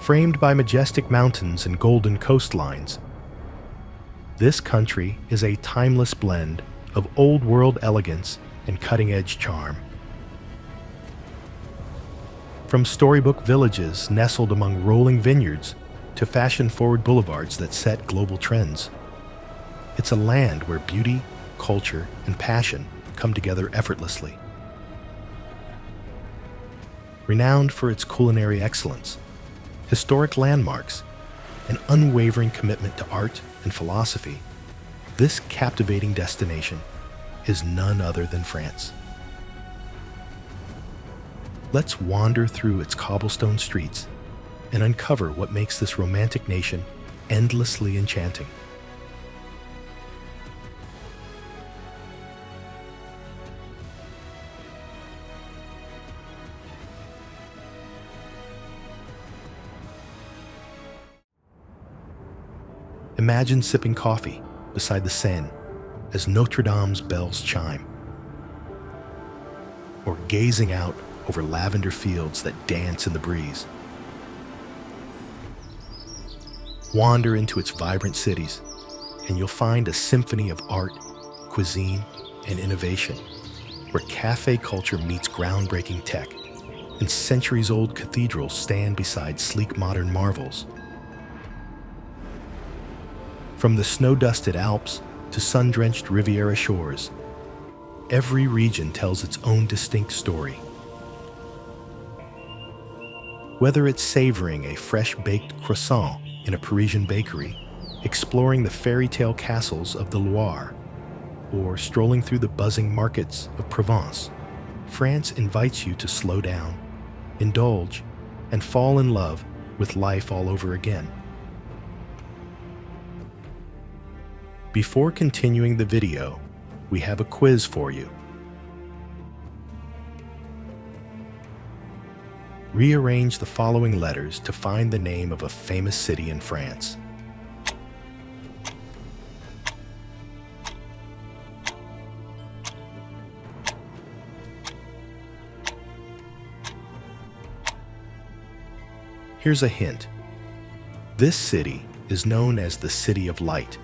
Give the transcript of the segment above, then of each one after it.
framed by majestic mountains and golden coastlines. This country is a timeless blend of old-world elegance and cutting-edge charm. From storybook villages nestled among rolling vineyards to fashion-forward boulevards that set global trends, it's a land where beauty, culture, and passion come together effortlessly. Renowned for its culinary excellence, historic landmarks, and unwavering commitment to art and philosophy, this captivating destination is none other than France. Let's wander through its cobblestone streets and uncover what makes this romantic nation endlessly enchanting. Imagine sipping coffee beside the Seine as Notre Dame's bells chime, or gazing out over lavender fields that dance in the breeze. Wander into its vibrant cities, and you'll find a symphony of art, cuisine, and innovation, where cafe culture meets groundbreaking tech, and centuries-old cathedrals stand beside sleek modern marvels. From the snow-dusted Alps to sun-drenched Riviera shores, every region tells its own distinct story. Whether it's savoring a fresh-baked croissant in a Parisian bakery, exploring the fairy tale castles of the Loire, or strolling through the buzzing markets of Provence, France invites you to slow down, indulge, and fall in love with life all over again. Before continuing the video, we have a quiz for you. Rearrange the following letters to find the name of a famous city in France. Here's a hint. This city is known as the City of Light.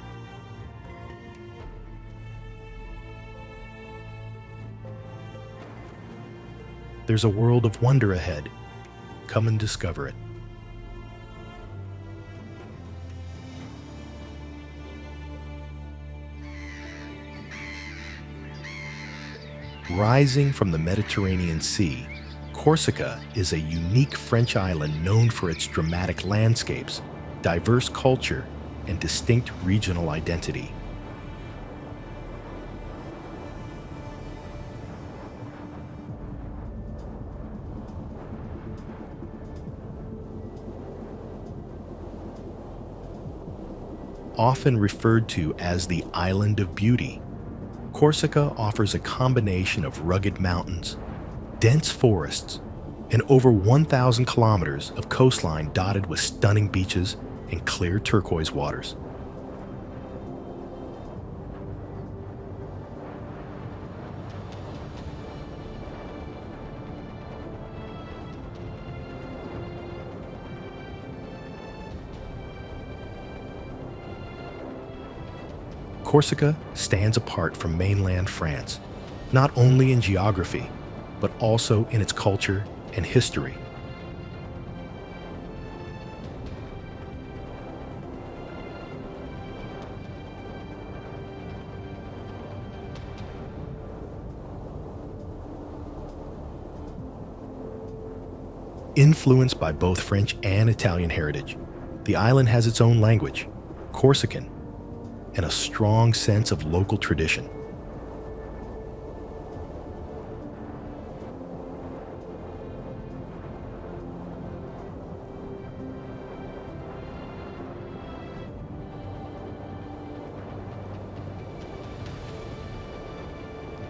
There's a world of wonder ahead. Come and discover it. Rising from the Mediterranean Sea, Corsica is a unique French island known for its dramatic landscapes, diverse culture, and distinct regional identity. Often referred to as the Island of Beauty, Corsica offers a combination of rugged mountains, dense forests, and over 1,000 kilometers of coastline dotted with stunning beaches and clear turquoise waters. Corsica stands apart from mainland France, not only in geography, but also in its culture and history. Influenced by both French and Italian heritage, the island has its own language, Corsican, and a strong sense of local tradition.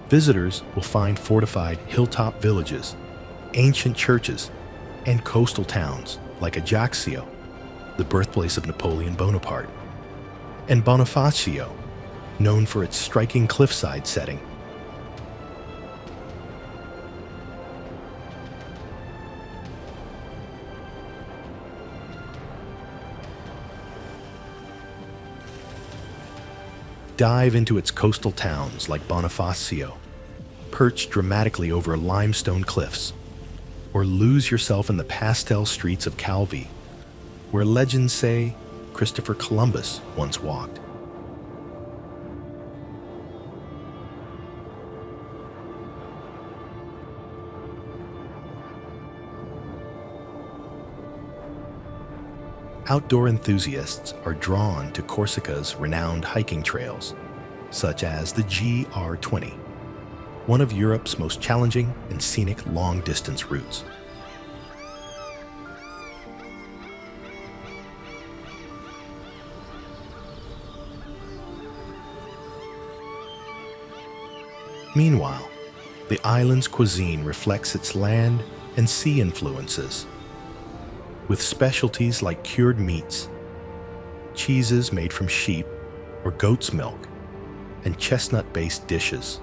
Visitors will find fortified hilltop villages, ancient churches, and coastal towns like Ajaccio, the birthplace of Napoleon Bonaparte, and Bonifacio, known for its striking cliffside setting. Dive into its coastal towns like Bonifacio, perched dramatically over limestone cliffs, or lose yourself in the pastel streets of Calvi, where legends say Christopher Columbus once walked. Outdoor enthusiasts are drawn to Corsica's renowned hiking trails, such as the GR20, one of Europe's most challenging and scenic long-distance routes. Meanwhile, the island's cuisine reflects its land and sea influences, with specialties like cured meats, cheeses made from sheep or goat's milk, and chestnut-based dishes.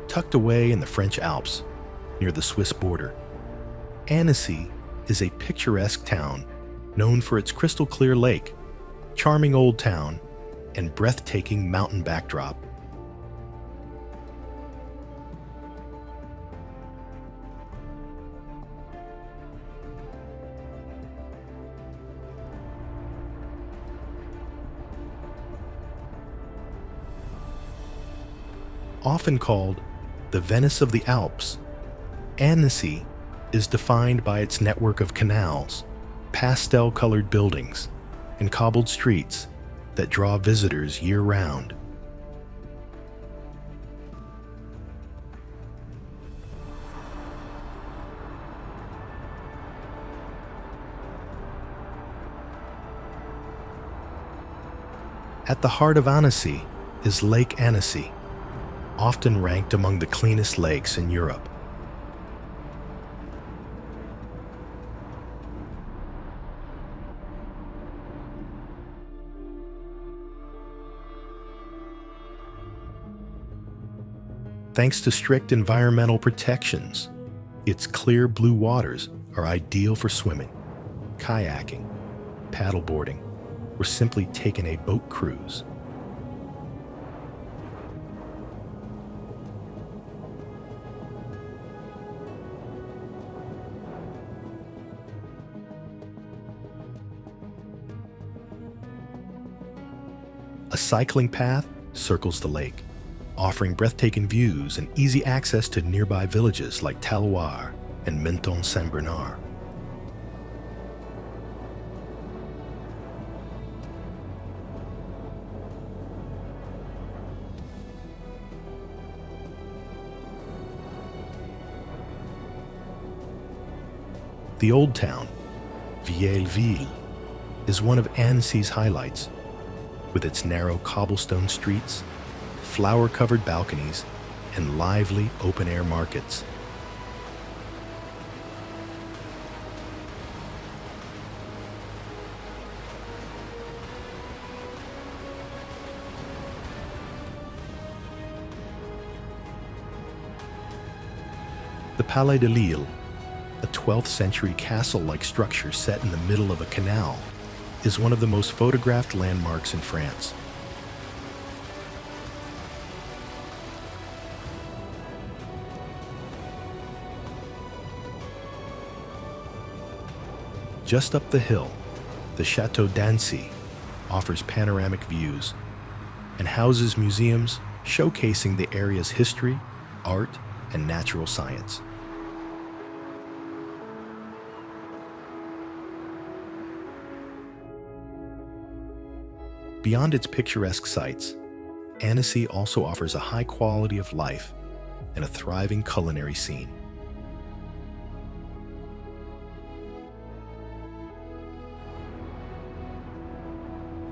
Tucked away in the French Alps, near the Swiss border, Annecy is a picturesque town known for its crystal-clear lake, charming old town, and breathtaking mountain backdrop. Often called the Venice of the Alps, Annecy is defined by its network of canals, pastel-colored buildings, and cobbled streets that draw visitors year-round. At the heart of Annecy is Lake Annecy, often ranked among the cleanest lakes in Europe. Thanks to strict environmental protections, its clear blue waters are ideal for swimming, kayaking, paddleboarding, or simply taking a boat cruise. A cycling path circles the lake, offering breathtaking views and easy access to nearby villages like Talloires and Menton-Saint-Bernard. The Old Town, Vieilleville, is one of Annecy's highlights, with its narrow cobblestone streets, flower-covered balconies, and lively open-air markets. The Palais de Lille, a 12th century castle-like structure set in the middle of a canal, is one of the most photographed landmarks in France. Just up the hill, the Château d'Annecy offers panoramic views and houses museums showcasing the area's history, art, and natural science. Beyond its picturesque sights, Annecy also offers a high quality of life and a thriving culinary scene.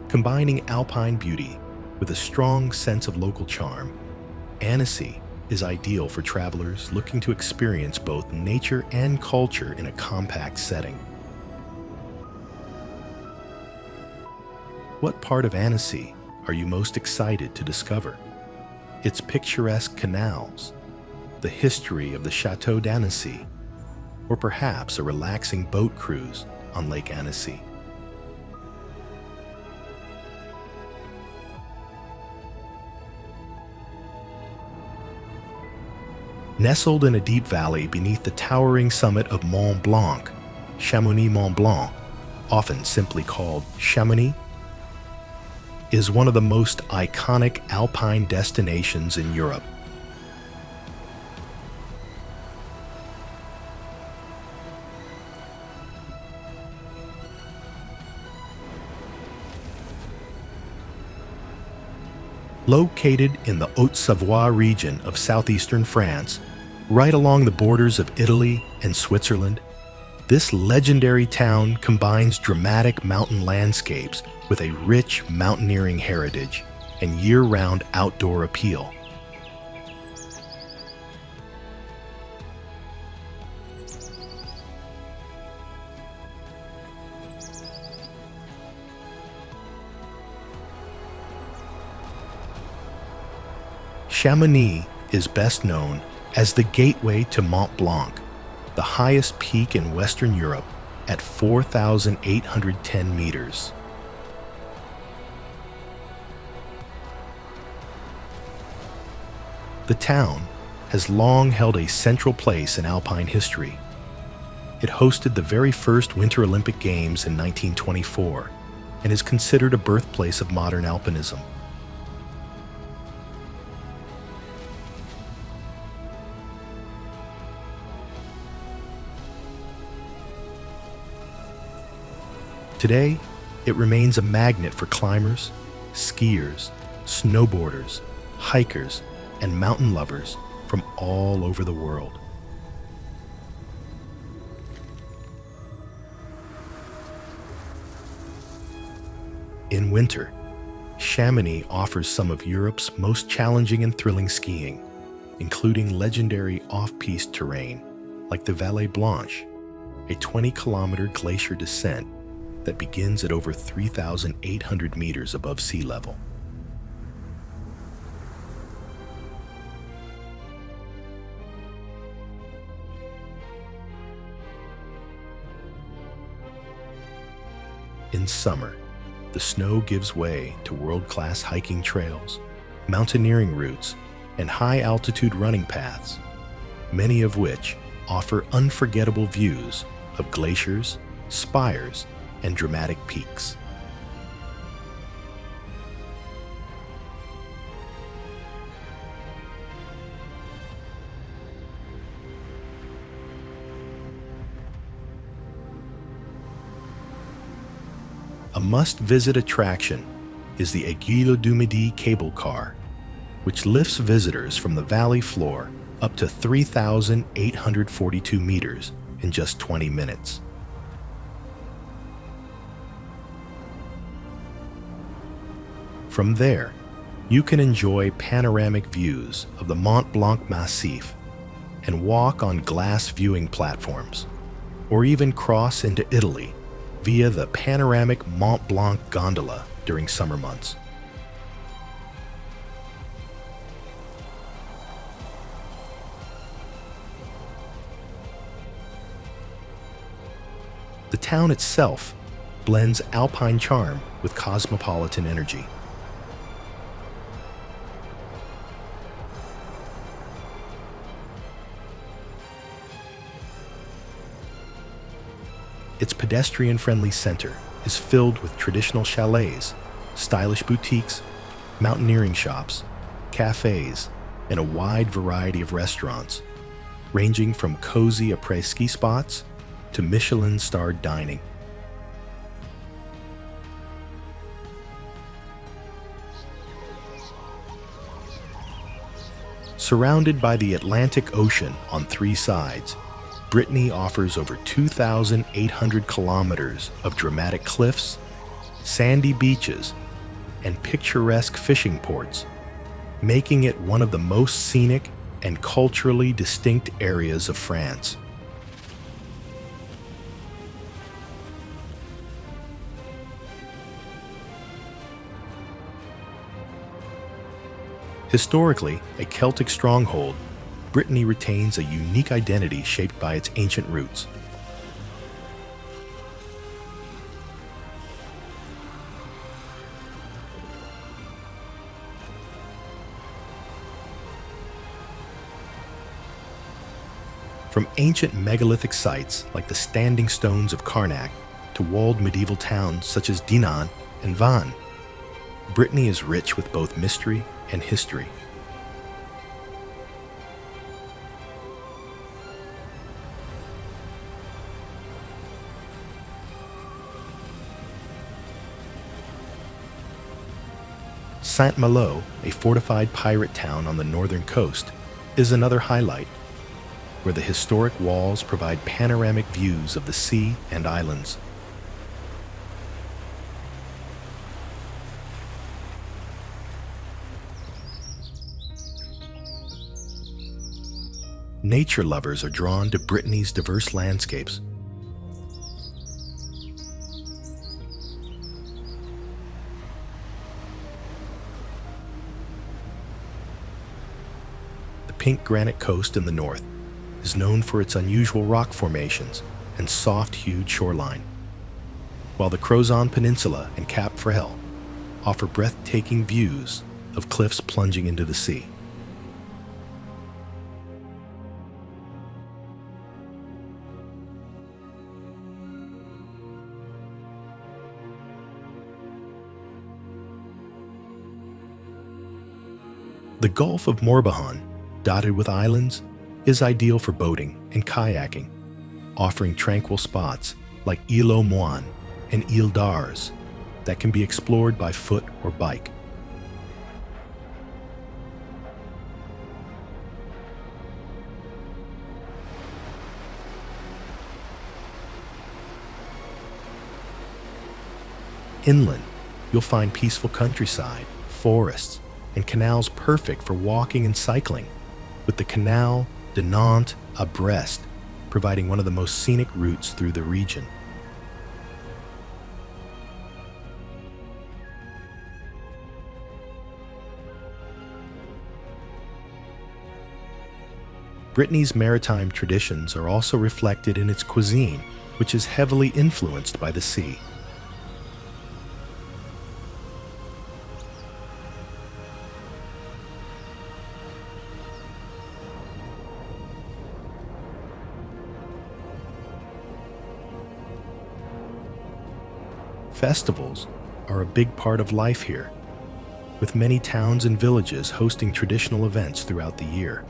Combining alpine beauty with a strong sense of local charm, Annecy is ideal for travelers looking to experience both nature and culture in a compact setting. What part of Annecy are you most excited to discover? Its picturesque canals, the history of the Chateau d'Annecy, or perhaps a relaxing boat cruise on Lake Annecy. Nestled in a deep valley beneath the towering summit of Mont Blanc, Chamonix Mont Blanc, often simply called Chamonix, is one of the most iconic alpine destinations in Europe. Located in the Haute-Savoie region of southeastern France, right along the borders of Italy and Switzerland, this legendary town combines dramatic mountain landscapes with a rich mountaineering heritage and year-round outdoor appeal. Chamonix is best known as the gateway to Mont Blanc, the highest peak in Western Europe at 4,810 meters. The town has long held a central place in alpine history. It hosted the very first Winter Olympic Games in 1924 and is considered a birthplace of modern alpinism. Today, it remains a magnet for climbers, skiers, snowboarders, hikers, and mountain lovers from all over the world. In winter, Chamonix offers some of Europe's most challenging and thrilling skiing, including legendary off-piste terrain like the Vallée Blanche, a 20-kilometer glacier descent that begins at over 3,800 meters above sea level. In summer, the snow gives way to world-class hiking trails, mountaineering routes, and high-altitude running paths, many of which offer unforgettable views of glaciers, spires, and dramatic peaks. A must-visit attraction is the Aiguille du Midi cable car, which lifts visitors from the valley floor up to 3,842 meters in just 20 minutes. From there, you can enjoy panoramic views of the Mont Blanc Massif and walk on glass viewing platforms, or even cross into Italy via the panoramic Mont Blanc gondola during summer months. The town itself blends alpine charm with cosmopolitan energy. Its pedestrian-friendly center is filled with traditional chalets, stylish boutiques, mountaineering shops, cafes, and a wide variety of restaurants, ranging from cozy après-ski spots to Michelin-starred dining. Surrounded by the Atlantic Ocean on three sides, Brittany offers over 2,800 kilometers of dramatic cliffs, sandy beaches, and picturesque fishing ports, making it one of the most scenic and culturally distinct areas of France. Historically a Celtic stronghold, Brittany retains a unique identity shaped by its ancient roots. From ancient megalithic sites like the Standing Stones of Karnak to walled medieval towns such as Dinan and Vannes, Brittany is rich with both mystery and history. Saint-Malo, a fortified pirate town on the northern coast, is another highlight, where the historic walls provide panoramic views of the sea and islands. Nature lovers are drawn to Brittany's diverse landscapes. The pink granite coast in the north is known for its unusual rock formations and soft-hued shoreline, while the Crozon Peninsula and Cap Frel offer breathtaking views of cliffs plunging into the sea. The Gulf of Morbihan, dotted with islands, is ideal for boating and kayaking, offering tranquil spots like Île aux Moines and Île d'Ars that can be explored by foot or bike. Inland, you'll find peaceful countryside, forests, and canals perfect for walking and cycling, with the Canal de Nantes à Brest providing one of the most scenic routes through the region. Brittany's maritime traditions are also reflected in its cuisine, which is heavily influenced by the sea. Festivals are a big part of life here, with many towns and villages hosting traditional events throughout the year.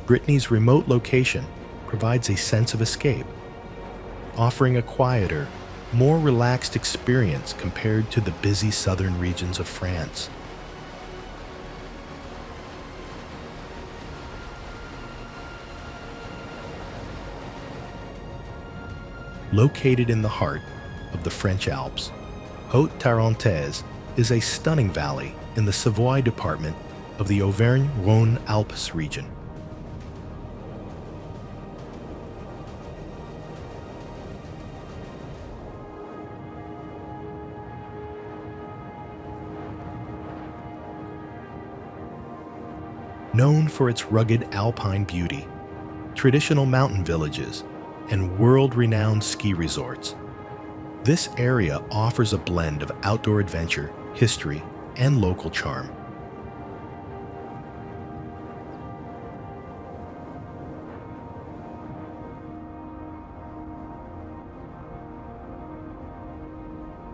Brittany's remote location provides a sense of escape, offering a quieter, more relaxed experience compared to the busy southern regions of France. Located in the heart of the French Alps, Haute-Tarentaise is a stunning valley in the Savoie department of the Auvergne-Rhône-Alpes region. Known for its rugged alpine beauty, traditional mountain villages, and world-renowned ski resorts, this area offers a blend of outdoor adventure, history, and local charm.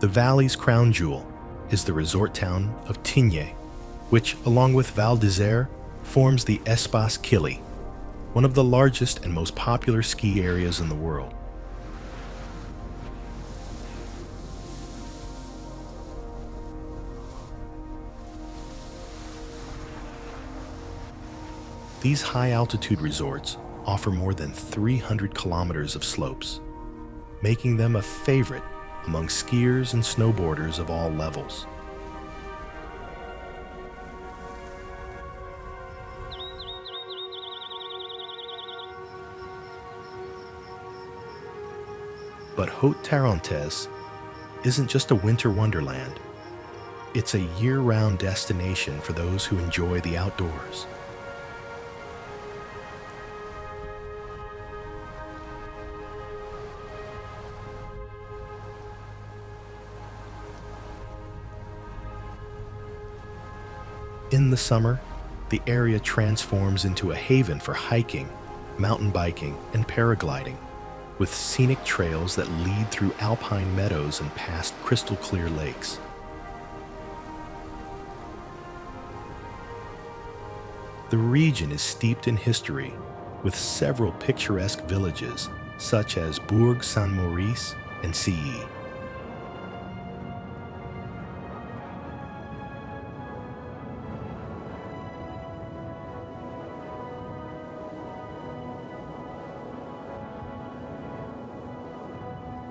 The valley's crown jewel is the resort town of Tignes, which, along with Val d'Isère, forms the Espace Killy, one of the largest and most popular ski areas in the world. These high-altitude resorts offer more than 300 kilometers of slopes, making them a favorite among skiers and snowboarders of all levels. But Haute Tarentaise isn't just a winter wonderland. It's a year-round destination for those who enjoy the outdoors. In the summer, the area transforms into a haven for hiking, mountain biking, and paragliding, with scenic trails that lead through alpine meadows and past crystal-clear lakes. The region is steeped in history, with several picturesque villages, such as Bourg Saint-Maurice and Cilly.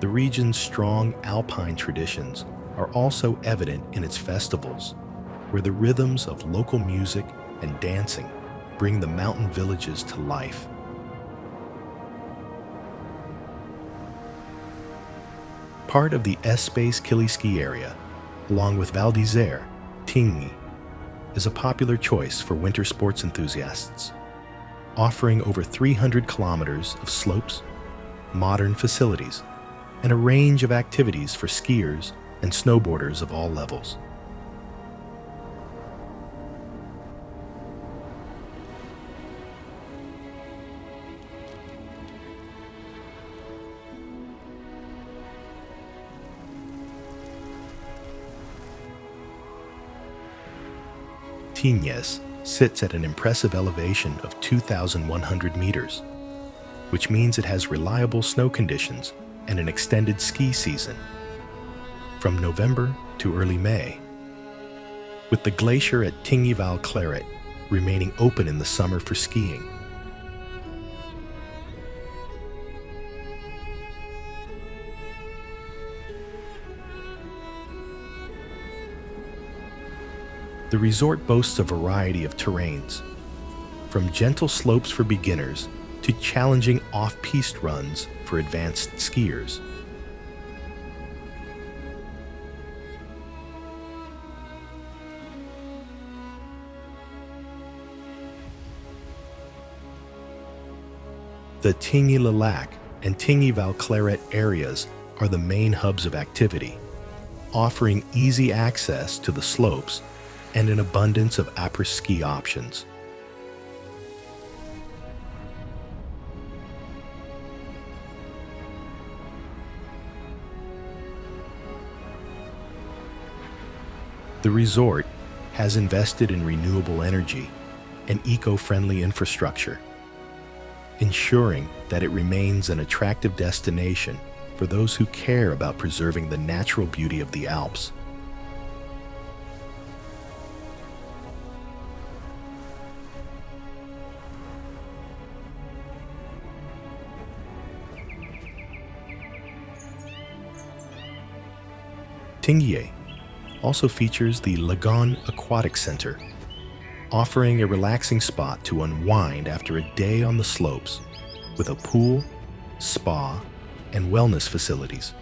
The region's strong alpine traditions are also evident in its festivals, where the rhythms of local music and dancing bring the mountain villages to life. Part of the Espace-Killy ski area, along with Val d'Isère, Tigny, is a popular choice for winter sports enthusiasts, offering over 300 kilometers of slopes, modern facilities, and a range of activities for skiers and snowboarders of all levels. Tignes sits at an impressive elevation of 2,100 meters, which means it has reliable snow conditions and an extended ski season, from November to early May, with the glacier at Tigny-Val-Claret remaining open in the summer for skiing. The resort boasts a variety of terrains, from gentle slopes for beginners to challenging off-piste runs for advanced skiers. The Tigny-le-Lac and Tigny-Val-Claret areas are the main hubs of activity, offering easy access to the slopes and an abundance of après-ski options. The resort has invested in renewable energy and eco-friendly infrastructure, ensuring that it remains an attractive destination for those who care about preserving the natural beauty of the Alps. Tigny also features the Lagon Aquatic Center, offering a relaxing spot to unwind after a day on the slopes, with a pool, spa, and wellness facilities.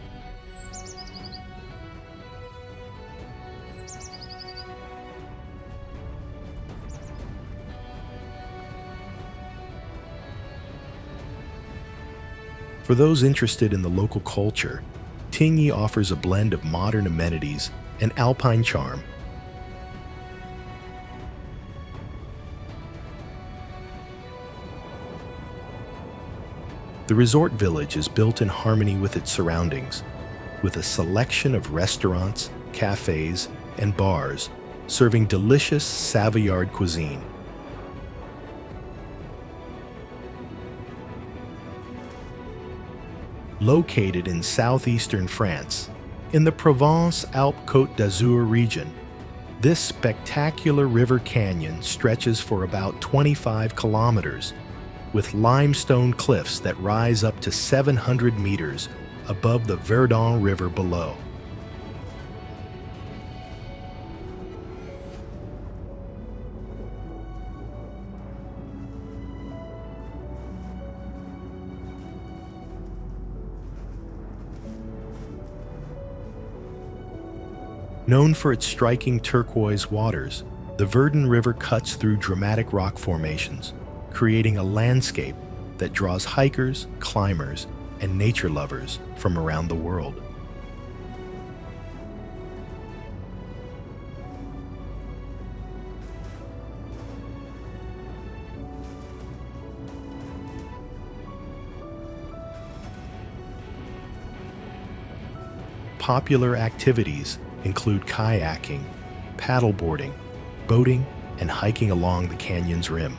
For those interested in the local culture, Tigny offers a blend of modern amenities and alpine charm. The resort village is built in harmony with its surroundings, with a selection of restaurants, cafes, and bars serving delicious Savoyard cuisine. Located in southeastern France, in the Provence-Alpes-Côte d'Azur region, this spectacular river canyon stretches for about 25 kilometers, with limestone cliffs that rise up to 700 meters above the Verdon River below. Known for its striking turquoise waters, the Verdun River cuts through dramatic rock formations, creating a landscape that draws hikers, climbers, and nature lovers from around the world. Popular activities include kayaking, paddleboarding, boating, and hiking along the canyon's rim.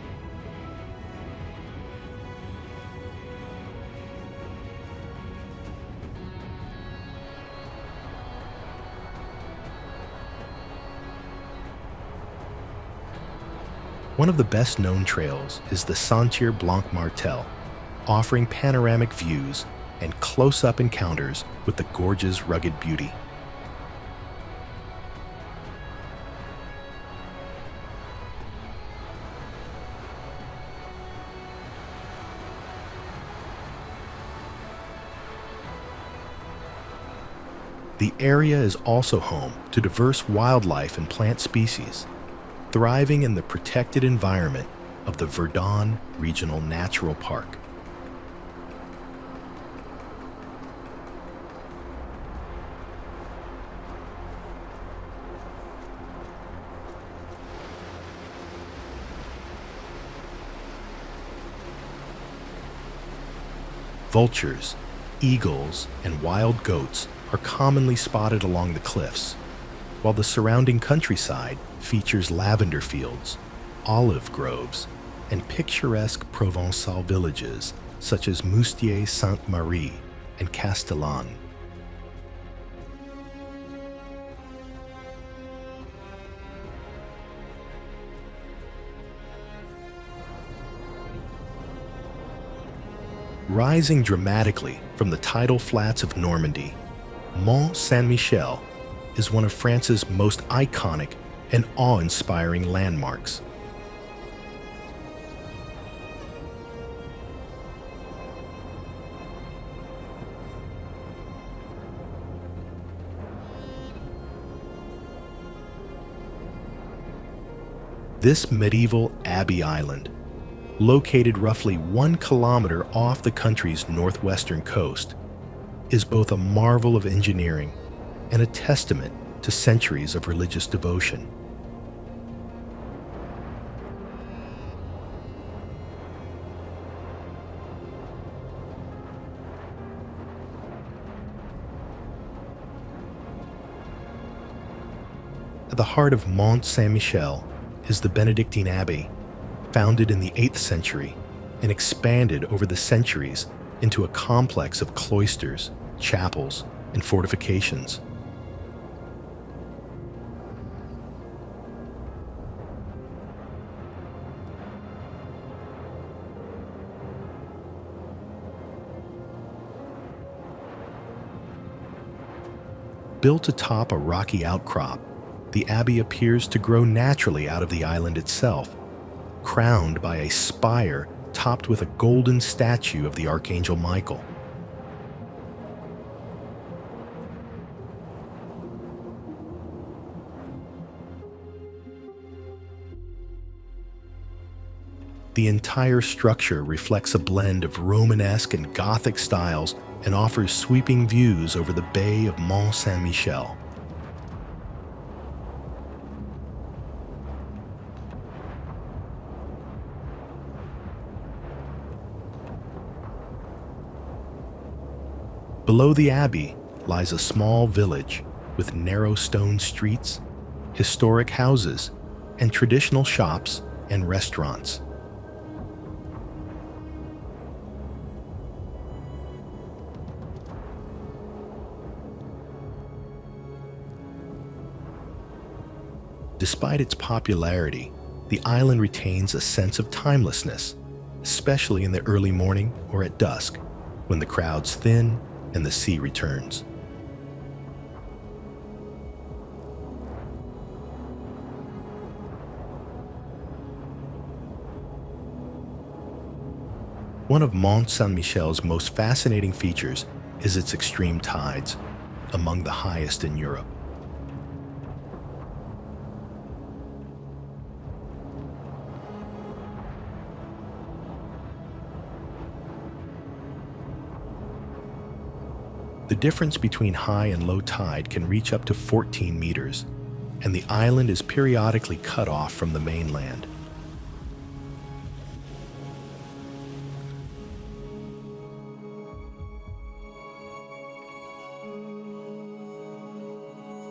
One of the best-known trails is the Sentier Blanc-Martel, offering panoramic views and close-up encounters with the gorge's rugged beauty. The area is also home to diverse wildlife and plant species, thriving in the protected environment of the Verdun Regional Natural Park. Vultures, eagles, and wild goats are commonly spotted along the cliffs, while the surrounding countryside features lavender fields, olive groves, and picturesque Provençal villages such as Moustier-Sainte-Marie and Castellane. Rising dramatically from the tidal flats of Normandy, Mont Saint-Michel is one of France's most iconic and awe-inspiring landmarks. This medieval abbey island, located roughly 1 kilometer off the country's northwestern coast, is both a marvel of engineering and a testament to centuries of religious devotion. At the heart of Mont Saint-Michel is the Benedictine Abbey, founded in the 8th century and expanded over the centuries into a complex of cloisters, chapels, and fortifications. Built atop a rocky outcrop, the abbey appears to grow naturally out of the island itself, crowned by a spire topped with a golden statue of the Archangel Michael. The entire structure reflects a blend of Romanesque and Gothic styles and offers sweeping views over the Bay of Mont Saint-Michel. Below the abbey lies a small village with narrow stone streets, historic houses, and traditional shops and restaurants. Despite its popularity, the island retains a sense of timelessness, especially in the early morning or at dusk, when the crowds thin and the sea returns. One of Mont Saint-Michel's most fascinating features is its extreme tides, among the highest in Europe. difference between high and low tide can reach up to 14 meters, and the island is periodically cut off from the mainland.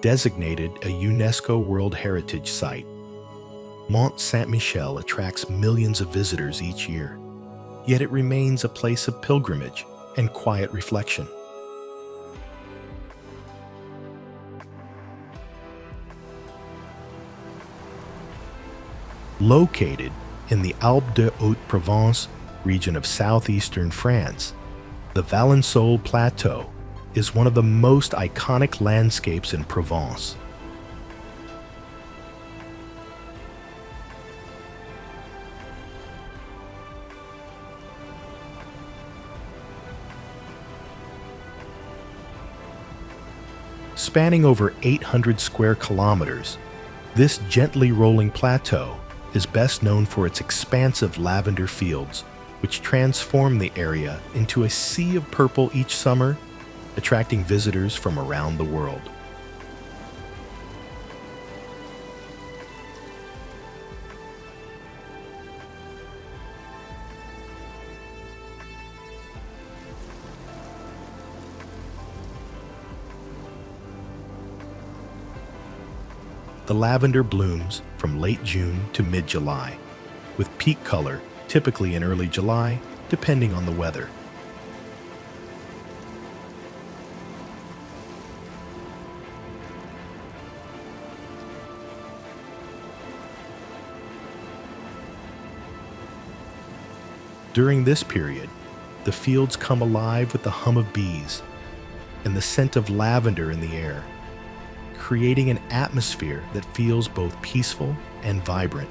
Designated a UNESCO World Heritage Site, Mont Saint-Michel attracts millions of visitors each year, yet it remains a place of pilgrimage and quiet reflection. Located in the Alpes de Haute-Provence region of southeastern France, the Valensole Plateau is one of the most iconic landscapes in Provence. Spanning over 800 square kilometers, this gently rolling plateau is best known for its expansive lavender fields, which transform the area into a sea of purple each summer, attracting visitors from around the world. The lavender blooms from late June to mid-July, with peak color typically in early July, depending on the weather. During this period, the fields come alive with the hum of bees and the scent of lavender in the air, creating an atmosphere that feels both peaceful and vibrant.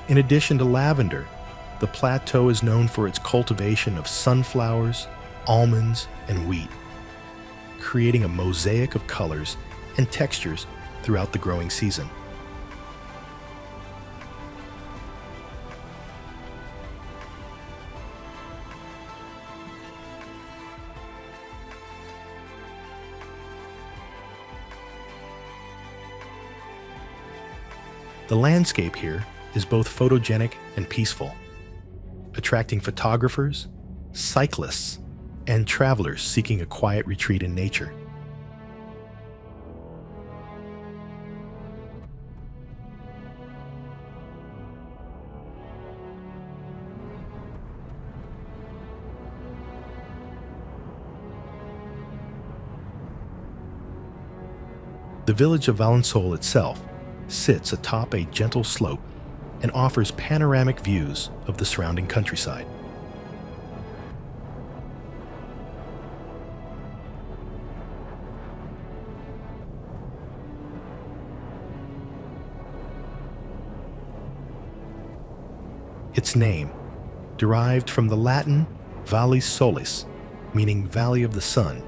In addition to lavender, the plateau is known for its cultivation of sunflowers, almonds, and wheat, creating a mosaic of colors and textures throughout the growing season. The landscape here is both photogenic and peaceful, attracting photographers, cyclists, and travelers seeking a quiet retreat in nature. The village of Valensole itself sits atop a gentle slope and offers panoramic views of the surrounding countryside. Its name, derived from the Latin Vallis Solis, meaning Valley of the Sun,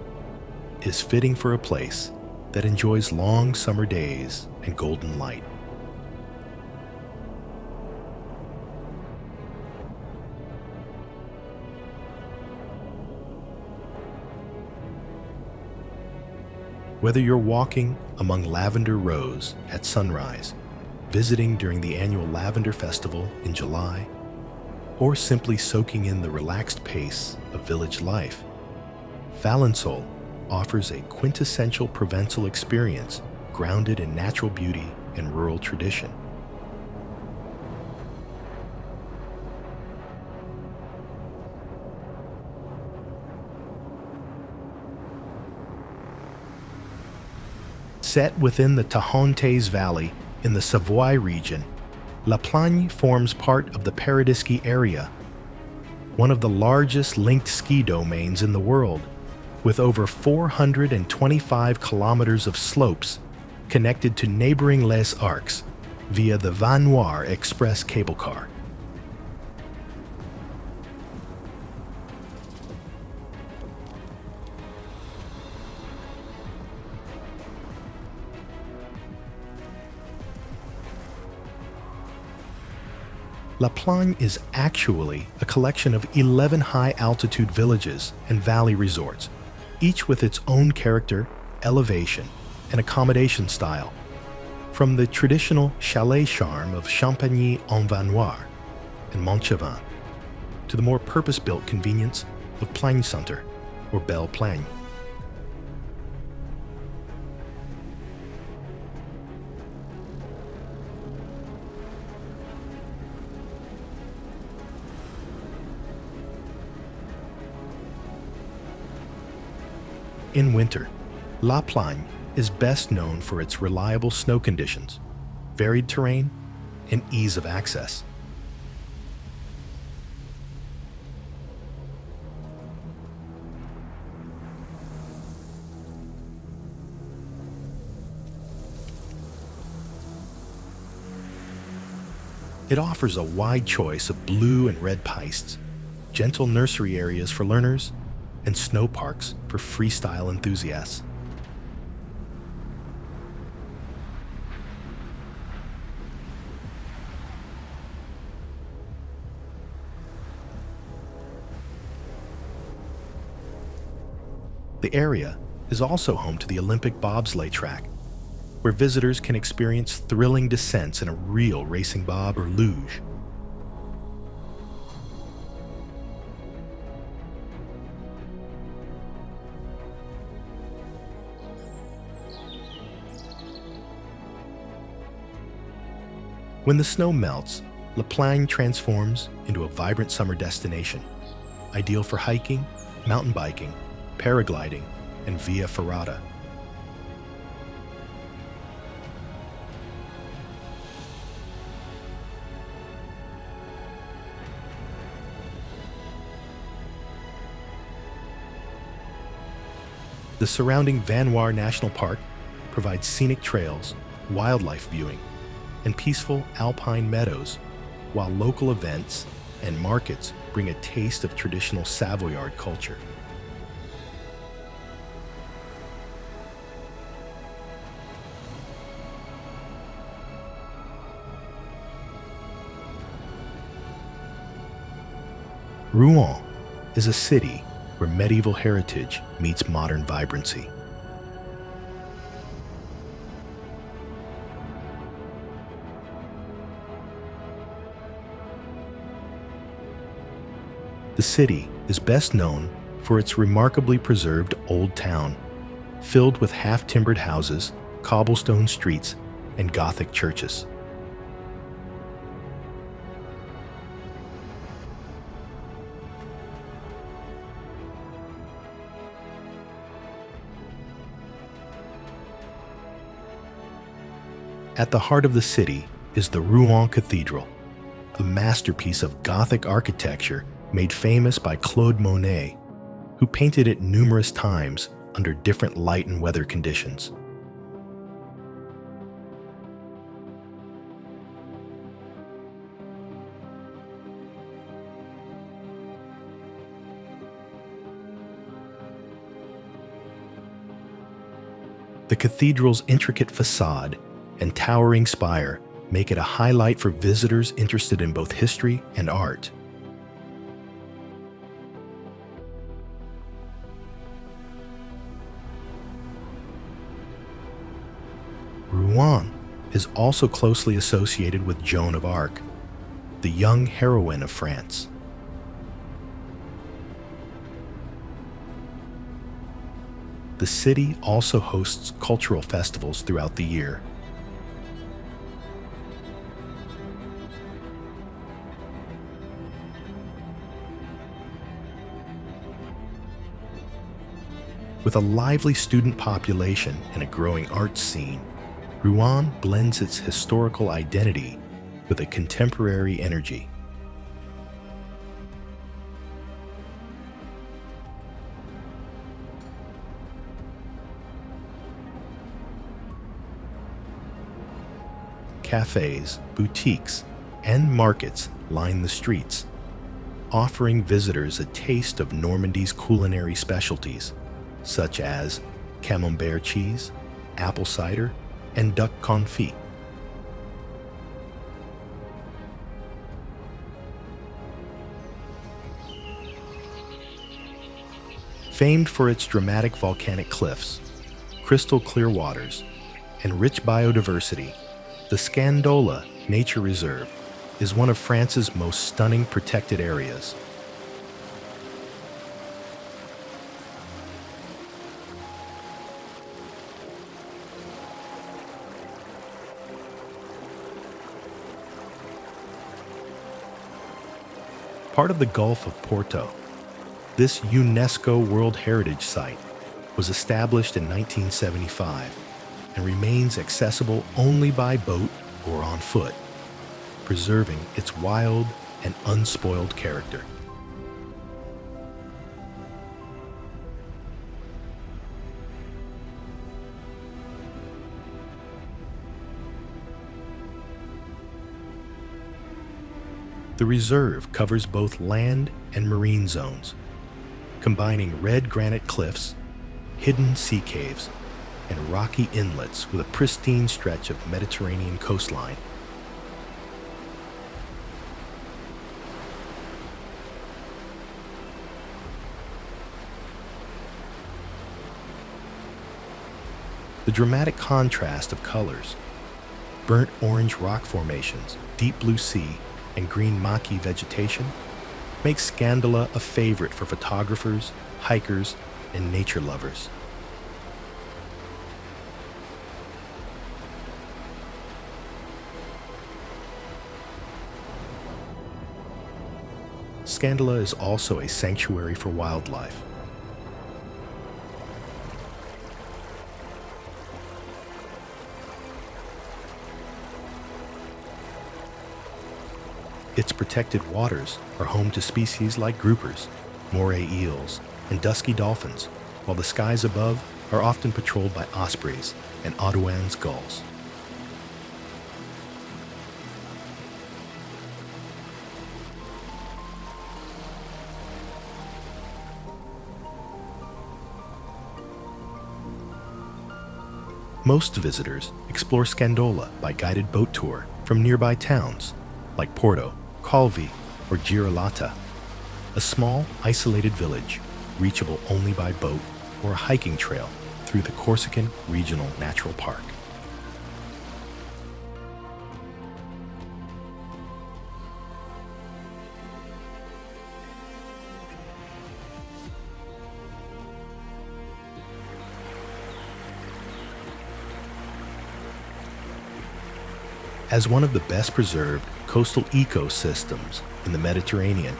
is fitting for a place that enjoys long summer days and golden light. Whether you're walking among lavender rows at sunrise, visiting during the annual Lavender Festival in July, or simply soaking in the relaxed pace of village life, Valensole offers a quintessential Provençal experience grounded in natural beauty and rural tradition. Set within the Tahontais Valley in the Savoie region, La Plagne forms part of the Paradisque area, one of the largest linked ski domains in the world, with over 425 kilometers of slopes connected to neighboring Les Arcs via the Van Noir Express cable car. La Plagne is actually a collection of 11 high-altitude villages and valley resorts, each with its own character, elevation, and accommodation style. From the traditional chalet charm of Champagny-en-Vanois and Montchavin to the more purpose-built convenience of Plagne Center or Belle Plagne. In winter, La Plagne is best known for its reliable snow conditions, varied terrain, and ease of access. It offers a wide choice of blue and red pistes, gentle nursery areas for learners, and snow parks for freestyle enthusiasts. The area is also home to the Olympic bobsleigh track, where visitors can experience thrilling descents in a real racing bob or luge. When the snow melts, La Plagne transforms into a vibrant summer destination, ideal for hiking, mountain biking, paragliding, and via ferrata. The surrounding Vanoir National Park provides scenic trails, wildlife viewing, and peaceful alpine meadows, while local events and markets bring a taste of traditional Savoyard culture. Rouen is a city where medieval heritage meets modern vibrancy. The city is best known for its remarkably preserved old town, filled with half-timbered houses, cobblestone streets, and Gothic churches. At the heart of the city is the Rouen Cathedral, a masterpiece of Gothic architecture made famous by Claude Monet, who painted it numerous times under different light and weather conditions. The cathedral's intricate facade and towering spire make it a highlight for visitors interested in both history and art. Rouen is also closely associated with Joan of Arc, the young heroine of France. The city also hosts cultural festivals throughout the year. With a lively student population and a growing arts scene, Rouen blends its historical identity with a contemporary energy. Cafes, boutiques, and markets line the streets, offering visitors a taste of Normandy's culinary specialties, such as camembert cheese, apple cider, and duck confit. Famed for its dramatic volcanic cliffs, crystal clear waters, and rich biodiversity, the Scandola Nature Reserve is one of France's most stunning protected areas. Part of the Gulf of Porto, this UNESCO World Heritage Site was established in 1975 and remains accessible only by boat or on foot, preserving its wild and unspoiled character. The reserve covers both land and marine zones, combining red granite cliffs, hidden sea caves, and rocky inlets with a pristine stretch of Mediterranean coastline. The dramatic contrast of colors, burnt orange rock formations, deep blue sea, and green maki vegetation makes Scandola a favorite for photographers, hikers, and nature lovers. Scandola is also a sanctuary for wildlife. Its protected waters are home to species like groupers, moray eels, and dusky dolphins, while the skies above are often patrolled by ospreys and Audouin's gulls. Most visitors explore Scandola by guided boat tour from nearby towns like Porto, Calvi, or Girolata, a small, isolated village reachable only by boat or a hiking trail through the Corsican Regional Natural Park. As one of the best preserved coastal ecosystems in the Mediterranean,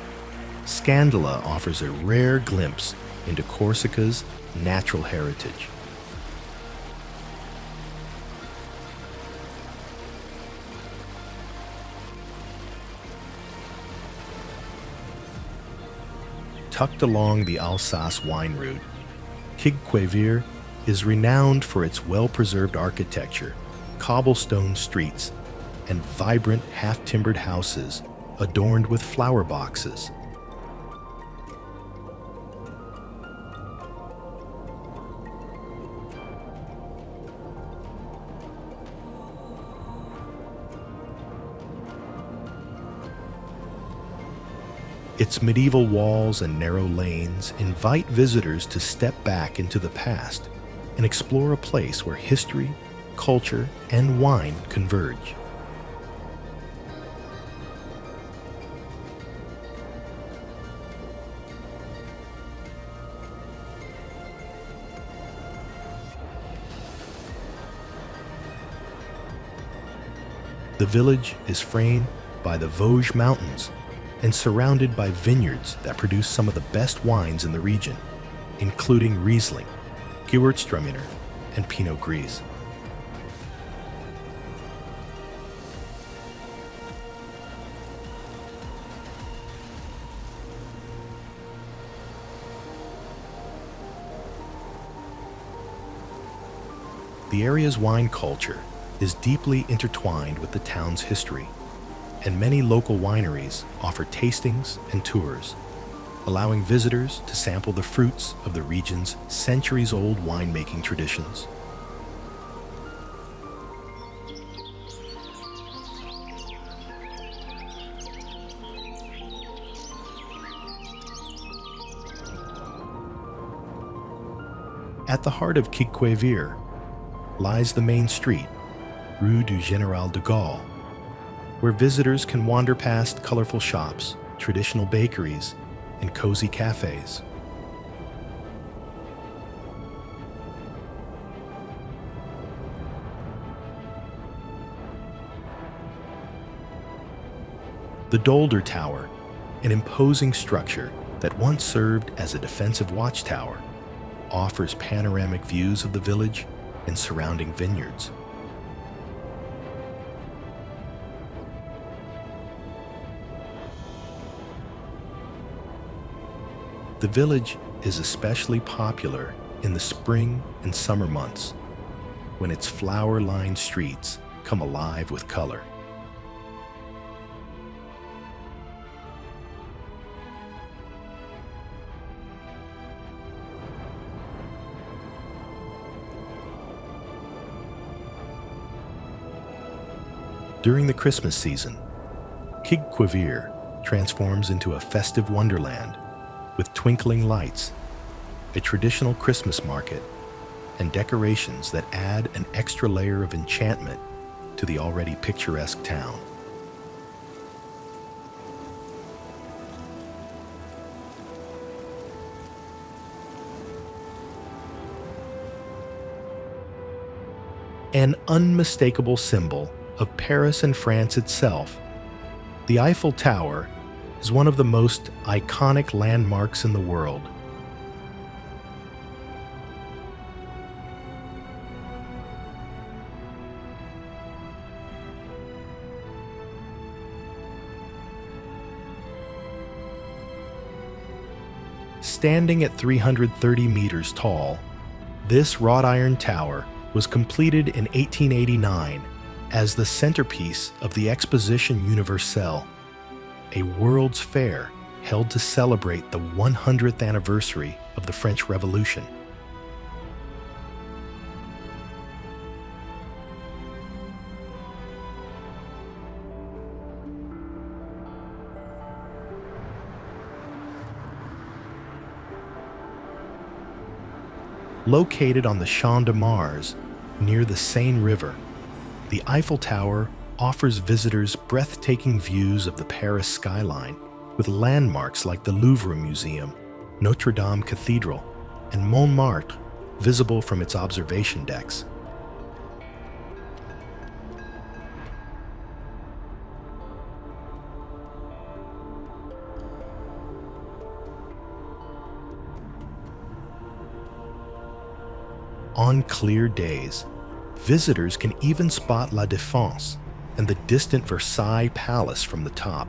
Scandola offers a rare glimpse into Corsica's natural heritage. Tucked along the Alsace wine route, Quai is renowned for its well-preserved architecture, cobblestone streets, and vibrant half-timbered houses adorned with flower boxes. Its medieval walls and narrow lanes invite visitors to step back into the past and explore a place where history, culture, and wine converge. The village is framed by the Vosges Mountains and surrounded by vineyards that produce some of the best wines in the region, including Riesling, Gewürztraminer, and Pinot Gris. The area's wine culture is deeply intertwined with the town's history, and many local wineries offer tastings and tours, allowing visitors to sample the fruits of the region's centuries-old winemaking traditions. At the heart of Quai lies the main street, Rue du Général de Gaulle, where visitors can wander past colorful shops, traditional bakeries, and cozy cafes. The Dolder Tower, an imposing structure that once served as a defensive watchtower, offers panoramic views of the village and surrounding vineyards. The village is especially popular in the spring and summer months, when its flower-lined streets come alive with color. During the Christmas season, Quai transforms into a festive wonderland with twinkling lights, a traditional Christmas market, and decorations that add an extra layer of enchantment to the already picturesque town. An unmistakable symbol of Paris and France itself, the Eiffel Tower is one of the most iconic landmarks in the world. Standing at 330 meters tall, this wrought iron tower was completed in 1889 as the centerpiece of the Exposition Universelle, a World's Fair held to celebrate the 100th anniversary of the French Revolution. Located on the Champ de Mars, near the Seine River, the Eiffel Tower offers visitors breathtaking views of the Paris skyline, with landmarks like the Louvre Museum, Notre Dame Cathedral, and Montmartre visible from its observation decks. On clear days, visitors can even spot La Défense and the distant Versailles Palace from the top.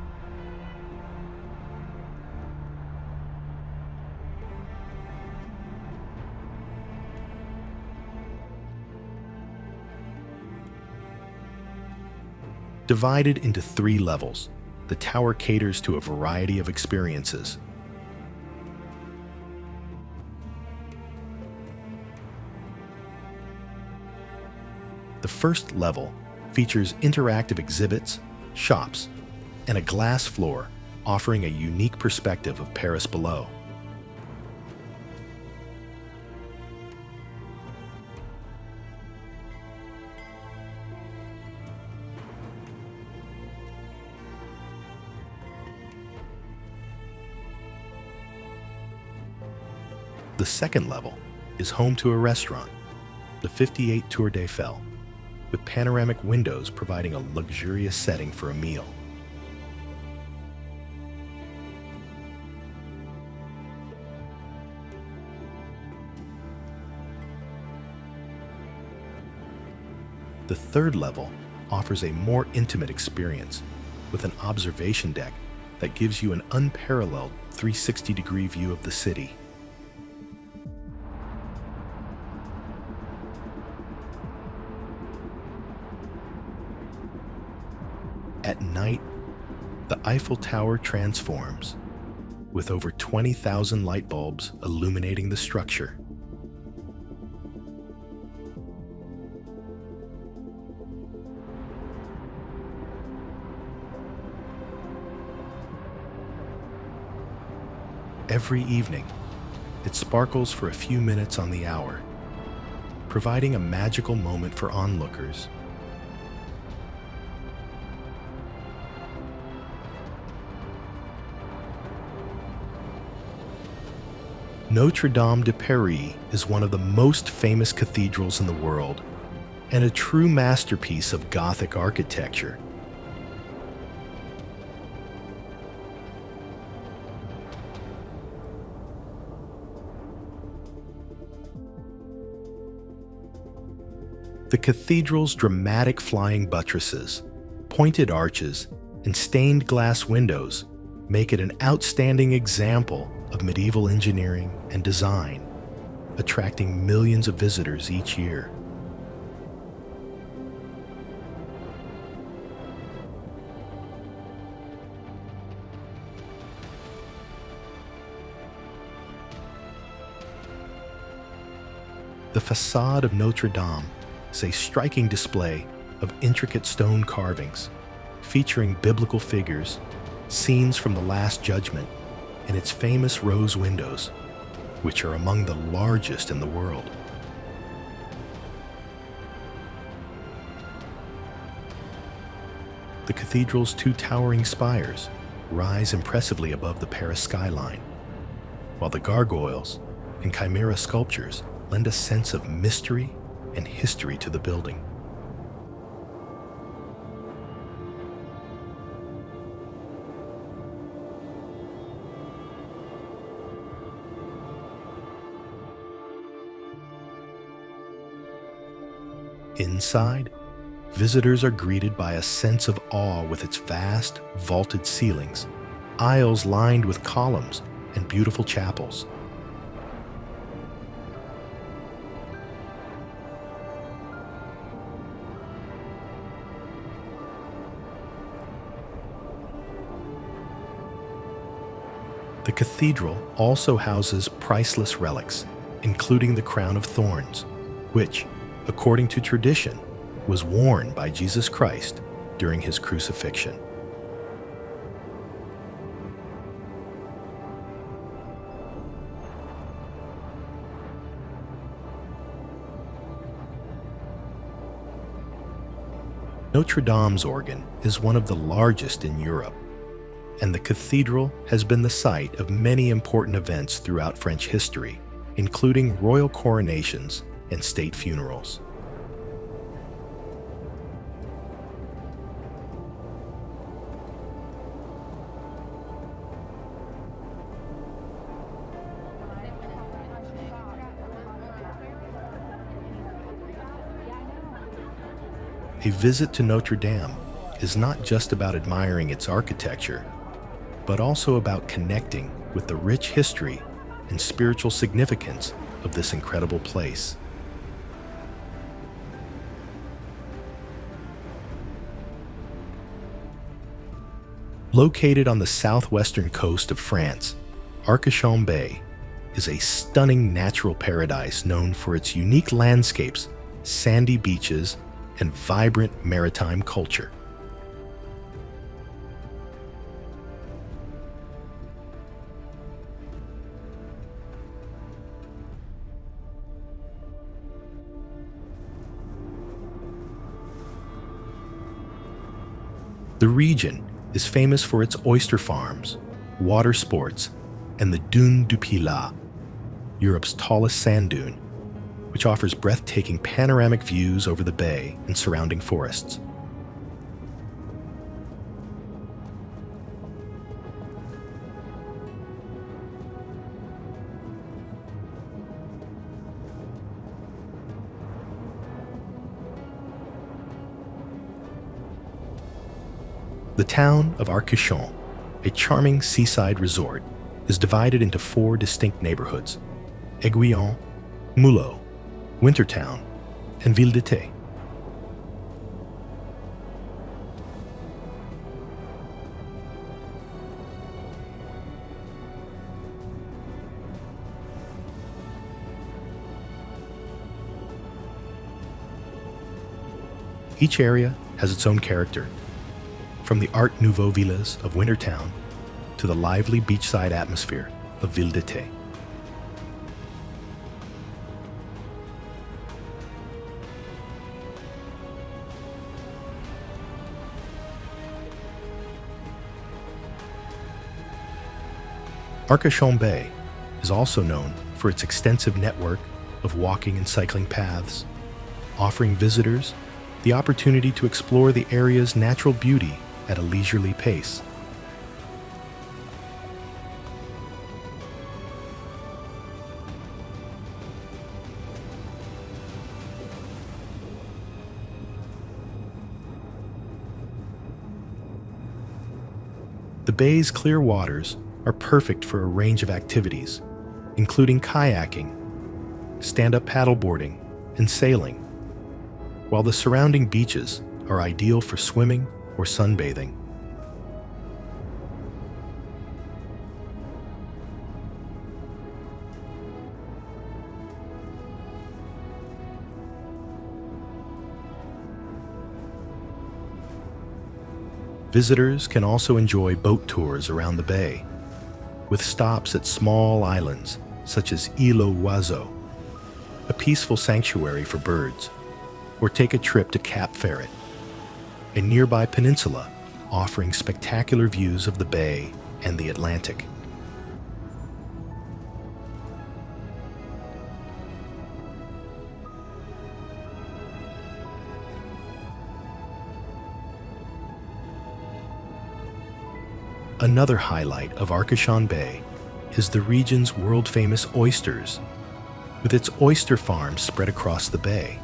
Divided into 3 levels, the tower caters to a variety of experiences. The first level features interactive exhibits, shops, and a glass floor offering a unique perspective of Paris below. The second level is home to a restaurant, the 58 Tour d'Eiffel, with panoramic windows providing a luxurious setting for a meal. The third level offers a more intimate experience with an observation deck that gives you an unparalleled 360-degree view of the city. At night, the Eiffel Tower transforms, with over 20,000 light bulbs illuminating the structure. Every evening, it sparkles for a few minutes on the hour, providing a magical moment for onlookers. Notre Dame de Paris is one of the most famous cathedrals in the world and a true masterpiece of Gothic architecture. The cathedral's dramatic flying buttresses, pointed arches, and stained glass windows make it an outstanding example of medieval engineering and design, attracting millions of visitors each year. The facade of Notre Dame is a striking display of intricate stone carvings, featuring biblical figures, scenes from the Last Judgment, and its famous rose windows, which are among the largest in the world. The cathedral's two towering spires rise impressively above the Paris skyline, while the gargoyles and chimera sculptures lend a sense of mystery and history to the building. Inside, visitors are greeted by a sense of awe with its vast, vaulted ceilings, aisles lined with columns, and beautiful chapels. The cathedral also houses priceless relics, including the crown of thorns, which, according to tradition, was worn by Jesus Christ during his crucifixion. Notre Dame's organ is one of the largest in Europe, and the cathedral has been the site of many important events throughout French history, including royal coronations and state funerals. A visit to Notre Dame is not just about admiring its architecture, but also about connecting with the rich history and spiritual significance of this incredible place. Located on the southwestern coast of France, Arcachon Bay is a stunning natural paradise known for its unique landscapes, sandy beaches, and vibrant maritime culture. The region is famous for its oyster farms, water sports, and the Dune du Pilat, Europe's tallest sand dune, which offers breathtaking panoramic views over the bay and surrounding forests. The town of Arcachon, a charming seaside resort, is divided into 4 distinct neighborhoods: Aiguillon, Mulot, Wintertown, and Ville d'été. Each area has its own character, from the Art Nouveau villas of Wintertown to the lively beachside atmosphere of Ville d'été. Arcachon Bay is also known for its extensive network of walking and cycling paths, offering visitors the opportunity to explore the area's natural beauty at a leisurely pace. The bay's clear waters are perfect for a range of activities, including kayaking, stand-up paddleboarding, and sailing, while the surrounding beaches are ideal for swimming or sunbathing. Visitors can also enjoy boat tours around the bay, with stops at small islands such as Île aux Oiseaux, a peaceful sanctuary for birds, or take a trip to Cap Ferret, a nearby peninsula offering spectacular views of the bay and the Atlantic. Another highlight of Arcachon Bay is the region's world-famous oysters, with its oyster farms spread across the bay.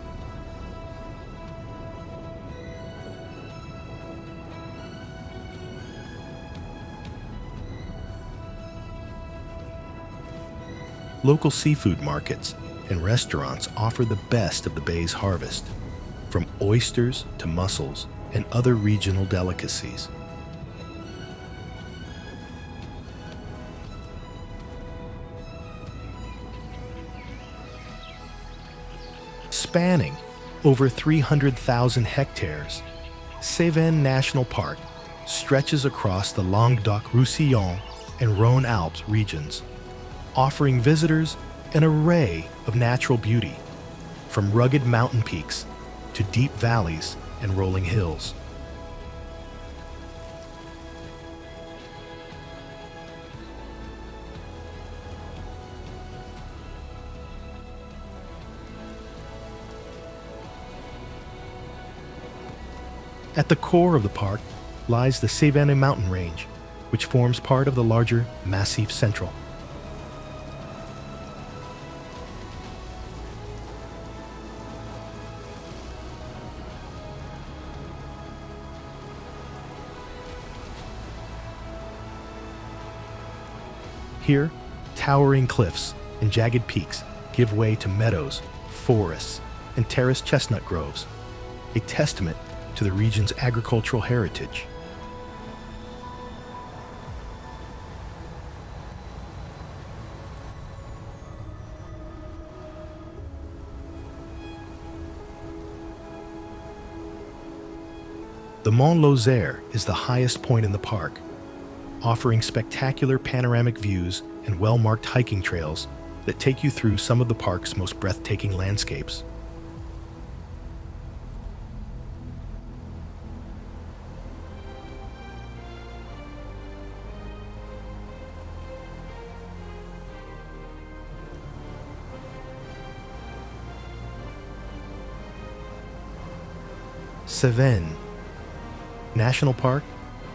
Local seafood markets and restaurants offer the best of the bay's harvest, from oysters to mussels and other regional delicacies. Spanning over 300,000 hectares, Cévennes National Park stretches across the Languedoc-Roussillon and Rhône-Alpes regions, offering visitors an array of natural beauty, from rugged mountain peaks to deep valleys and rolling hills. At the core of the park lies the Cévennes mountain range, which forms part of the larger Massif Central. Here, towering cliffs and jagged peaks give way to meadows, forests, and terraced chestnut groves, a testament to the region's agricultural heritage. The Mont Lozère is the highest point in the park, offering spectacular panoramic views and well-marked hiking trails that take you through some of the park's most breathtaking landscapes. Cévennes National Park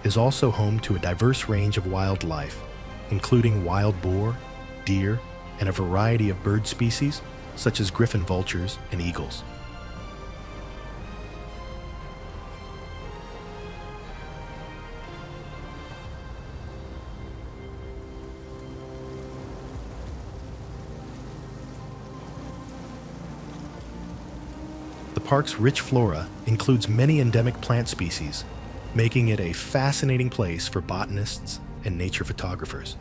is also home to a diverse range of wildlife, including wild boar, deer, and a variety of bird species such as griffon vultures and eagles. The park's rich flora includes many endemic plant species, making it a fascinating place for botanists and nature photographers.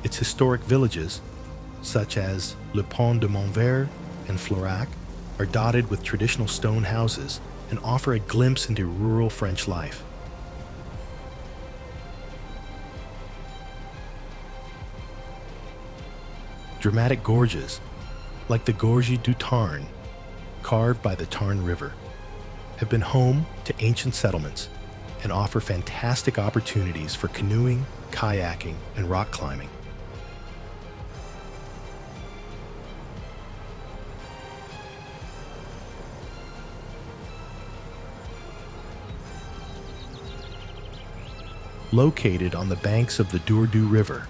Its historic villages, such as Le Pont de Montvert and Florac, are dotted with traditional stone houses and offer a glimpse into rural French life. Dramatic gorges, like the Gorge du Tarn, carved by the Tarn River, have been home to ancient settlements and offer fantastic opportunities for canoeing, kayaking, and rock climbing. Located on the banks of the Dourdou River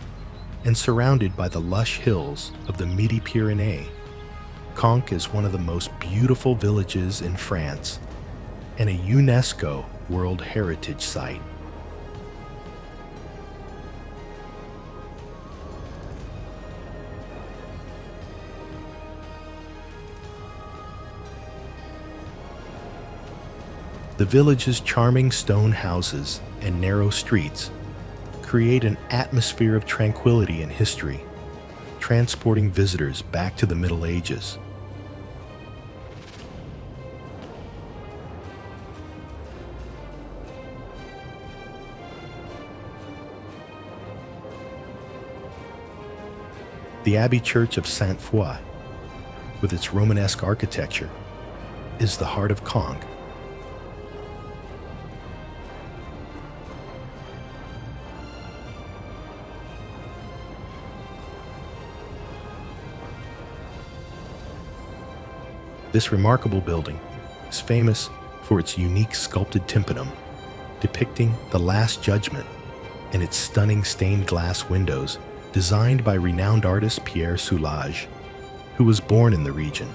and surrounded by the lush hills of the Midi-Pyrénées, Conques is one of the most beautiful villages in France and a UNESCO World Heritage Site. The village's charming stone houses and narrow streets create an atmosphere of tranquility and history, transporting visitors back to the Middle Ages. The Abbey Church of Sainte-Foy, with its Romanesque architecture, is the heart of Conques. This remarkable building is famous for its unique sculpted tympanum, depicting the Last Judgment, and its stunning stained glass windows designed by renowned artist Pierre Soulages, who was born in the region.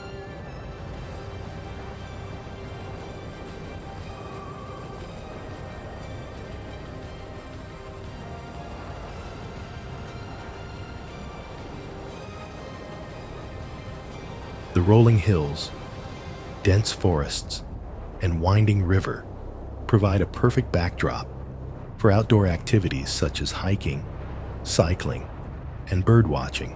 The rolling hills, dense forests, and winding river provide a perfect backdrop for outdoor activities such as hiking, cycling, and birdwatching.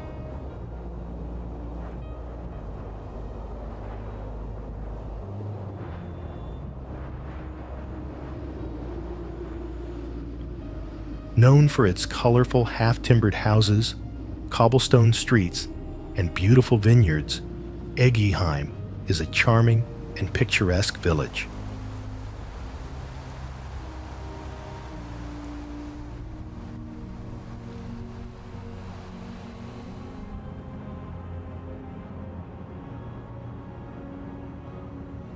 Known for its colorful half-timbered houses, cobblestone streets, and beautiful vineyards, Eguisheim is a charming and picturesque village.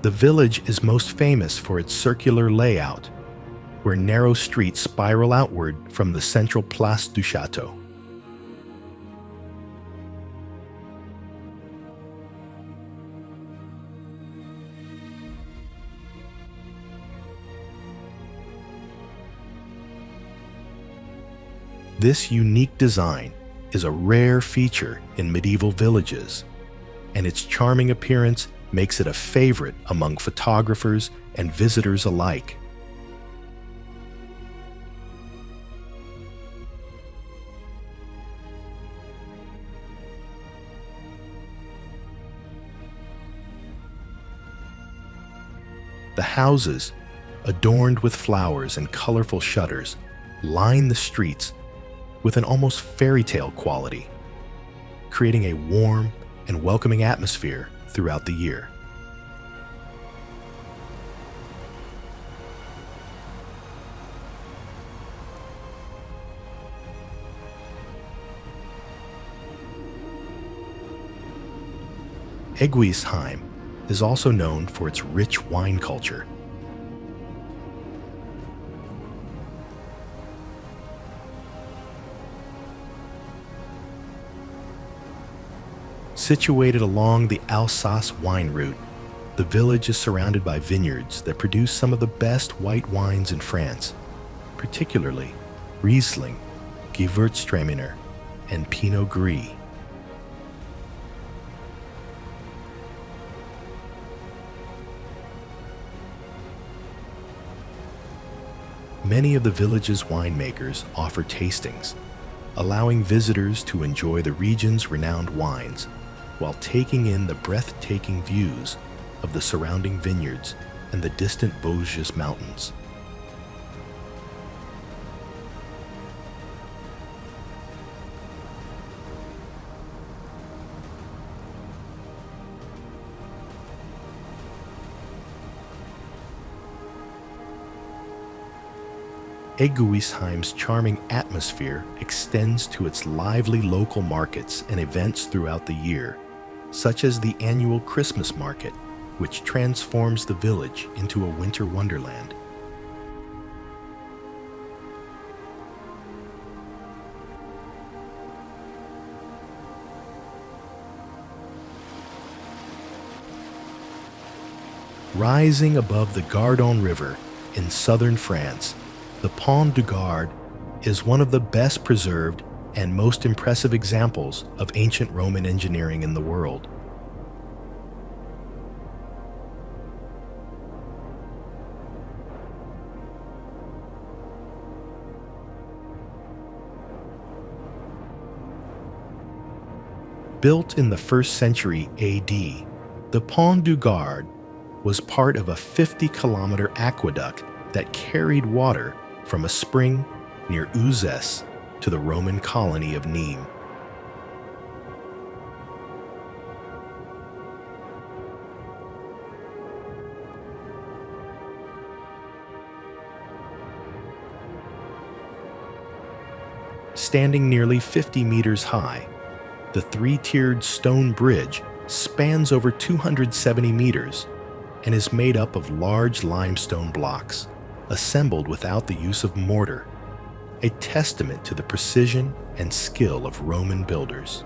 The village is most famous for its circular layout, where narrow streets spiral outward from the central Place du Château. This unique design is a rare feature in medieval villages, and its charming appearance makes it a favorite among photographers and visitors alike. The houses, adorned with flowers and colorful shutters, line the streets with an almost fairy tale quality, creating a warm and welcoming atmosphere throughout the year. Eguisheim is also known for its rich wine culture. Situated along the Alsace wine route, the village is surrounded by vineyards that produce some of the best white wines in France, particularly Riesling, Gewürztraminer, and Pinot Gris. Many of the village's winemakers offer tastings, allowing visitors to enjoy the region's renowned wines while taking in the breathtaking views of the surrounding vineyards and the distant Vosges Mountains. Eguisheim's charming atmosphere extends to its lively local markets and events throughout the year, such as the annual Christmas market, which transforms the village into a winter wonderland. Rising above the Gardon River in southern France, the Pont du Gard is one of the best preserved and most impressive examples of ancient Roman engineering in the world. Built in the 1st century AD, the Pont du Gard was part of a 50-kilometer aqueduct that carried water from a spring near Uzès to the Roman colony of Nîmes. Standing nearly 50 meters high, the 3-tiered stone bridge spans over 270 meters and is made up of large limestone blocks, assembled without the use of mortar, a testament to the precision and skill of Roman builders.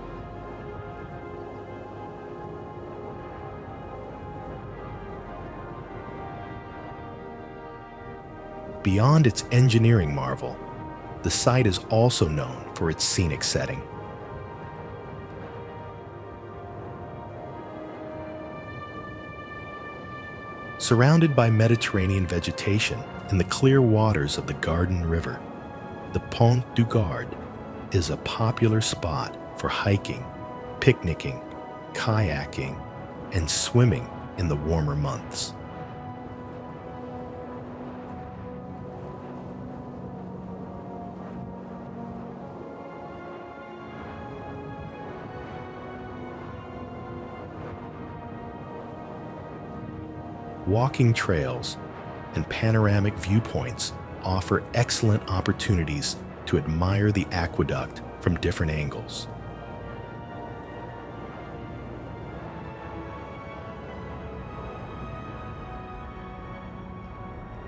Beyond its engineering marvel, the site is also known for its scenic setting. Surrounded by Mediterranean vegetation in the clear waters of the Gardon River, the Pont du Gard is a popular spot for hiking, picnicking, kayaking, and swimming in the warmer months. Walking trails and panoramic viewpoints offer excellent opportunities to admire the aqueduct from different angles.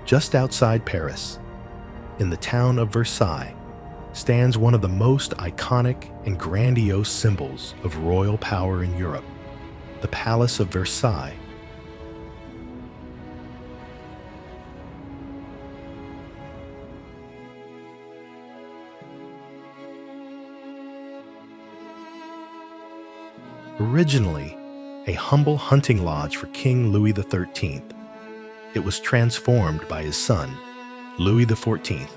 Just outside Paris, in the town of Versailles, stands one of the most iconic and grandiose symbols of royal power in Europe, the Palace of Versailles. Originally a humble hunting lodge for King Louis XIII, it was transformed by his son, Louis XIV,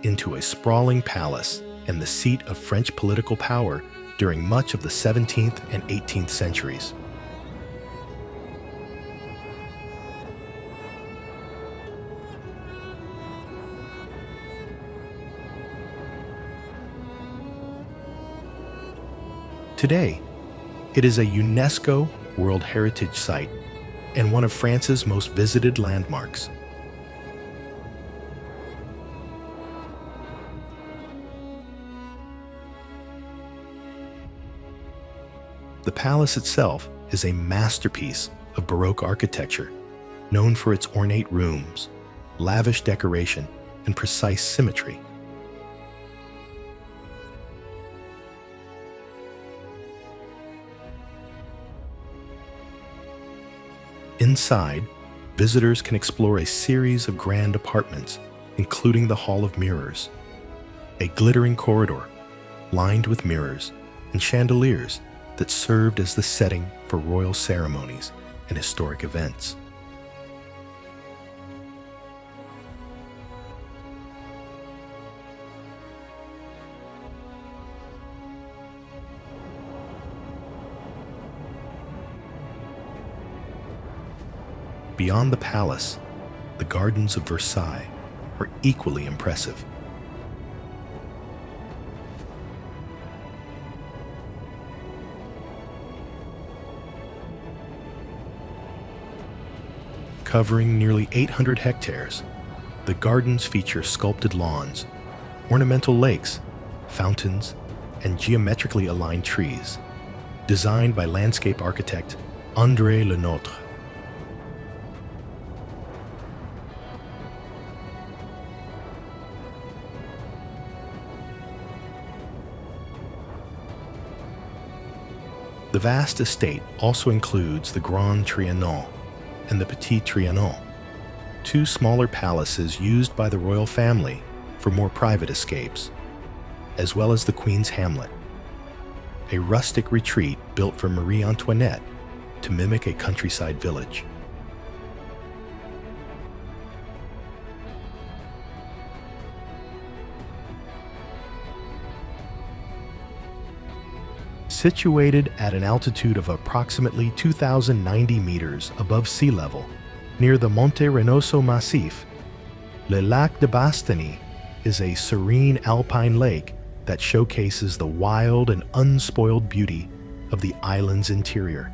into a sprawling palace and the seat of French political power during much of the 17th and 18th centuries. Today, it is a UNESCO World Heritage Site and one of France's most visited landmarks. The palace itself is a masterpiece of Baroque architecture, known for its ornate rooms, lavish decoration, and precise symmetry. Inside, visitors can explore a series of grand apartments, including the Hall of Mirrors, a glittering corridor lined with mirrors and chandeliers that served as the setting for royal ceremonies and historic events. Beyond the palace, the gardens of Versailles are equally impressive. Covering nearly 800 hectares, The gardens feature sculpted lawns, ornamental lakes, fountains, and geometrically aligned trees, designed by landscape architect André Lenotre. The vast estate also includes the Grand Trianon and the Petit Trianon, two smaller palaces used by the royal family for more private escapes, as well as the Queen's Hamlet, a rustic retreat built for Marie Antoinette to mimic a countryside village. Situated at an altitude of approximately 2,090 meters above sea level, near the Monte Renoso Massif, Le Lac de Bastany is a serene alpine lake that showcases the wild and unspoiled beauty of the island's interior.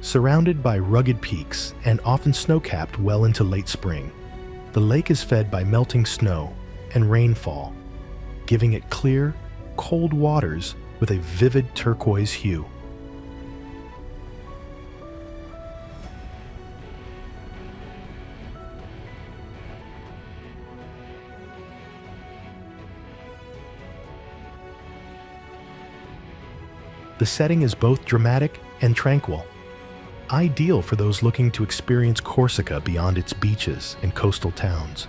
Surrounded by rugged peaks and often snow-capped well into late spring, the lake is fed by melting snow and rainfall, giving it clear, cold waters with a vivid turquoise hue. The setting is both dramatic and tranquil, ideal for those looking to experience Corsica beyond its beaches and coastal towns.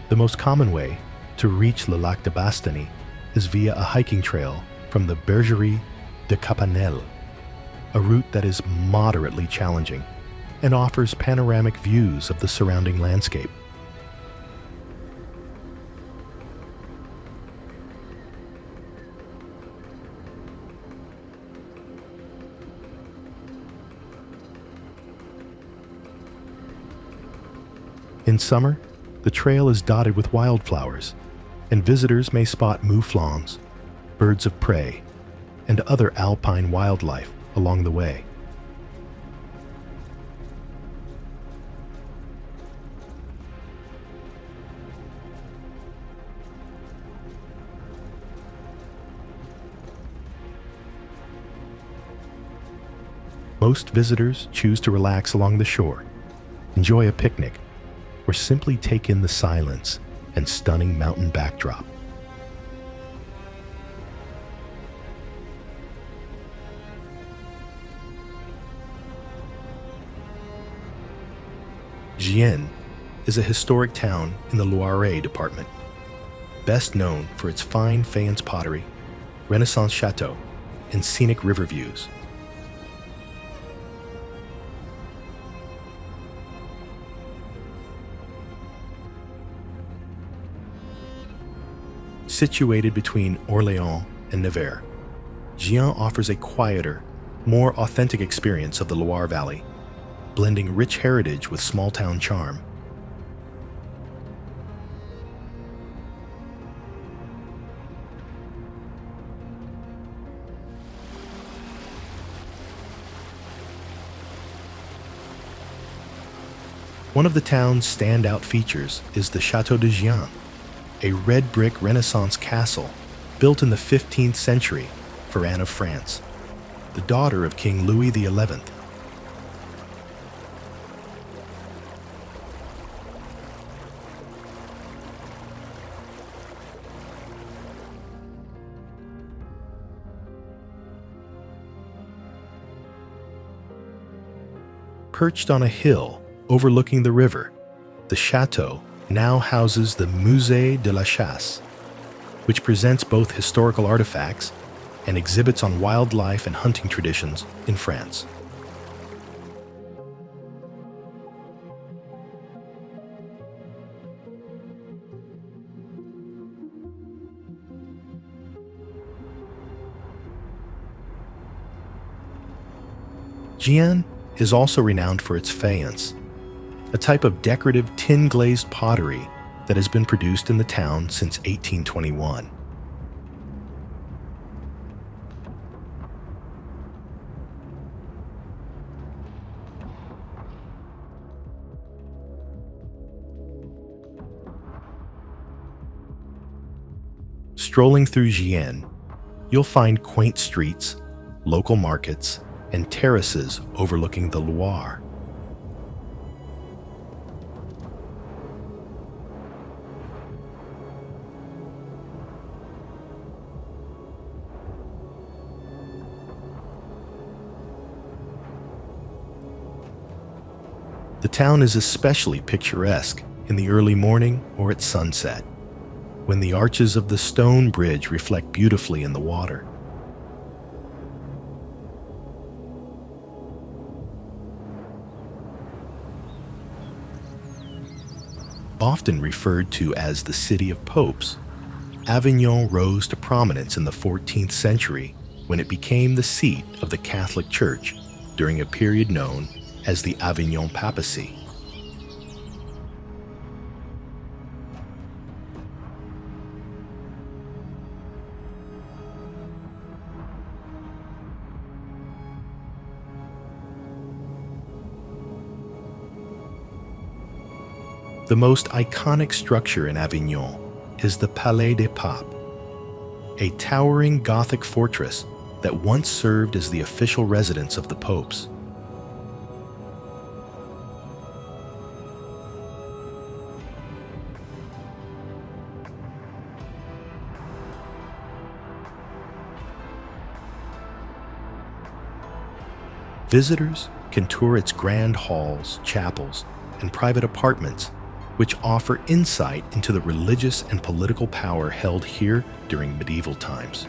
The most common way to reach Le Lac de Bastany is via a hiking trail from the Bergerie de Capanel, a route that is moderately challenging and offers panoramic views of the surrounding landscape. In summer, the trail is dotted with wildflowers, and visitors may spot mouflons, birds of prey, and other alpine wildlife along the way. Most visitors choose to relax along the shore, enjoy a picnic, or simply take in the silence and stunning mountain backdrop. Gien is a historic town in the Loire department, best known for its fine faience pottery, Renaissance chateau, and scenic river views. Situated between Orléans and Nevers, Gien offers a quieter, more authentic experience of the Loire Valley, blending rich heritage with small-town charm. One of the town's standout features is the Château de Gien, a red brick Renaissance castle built in the 15th century for Anne of France, the daughter of King Louis XI. Perched on a hill overlooking the river, the chateau now houses the Musée de la Chasse, which presents both historical artifacts and exhibits on wildlife and hunting traditions in France. Gien is also renowned for its faience, a type of decorative tin-glazed pottery that has been produced in the town since 1821. Strolling through Gien, you'll find quaint streets, local markets, and terraces overlooking the Loire. The town is especially picturesque in the early morning or at sunset, when the arches of the stone bridge reflect beautifully in the water. Often referred to as the City of Popes, Avignon rose to prominence in the 14th century when it became the seat of the Catholic Church during a period known as the Avignon Papacy. The most iconic structure in Avignon is the Palais des Papes, a towering Gothic fortress that once served as the official residence of the popes. Visitors can tour its grand halls, chapels, and private apartments, which offer insight into the religious and political power held here during medieval times.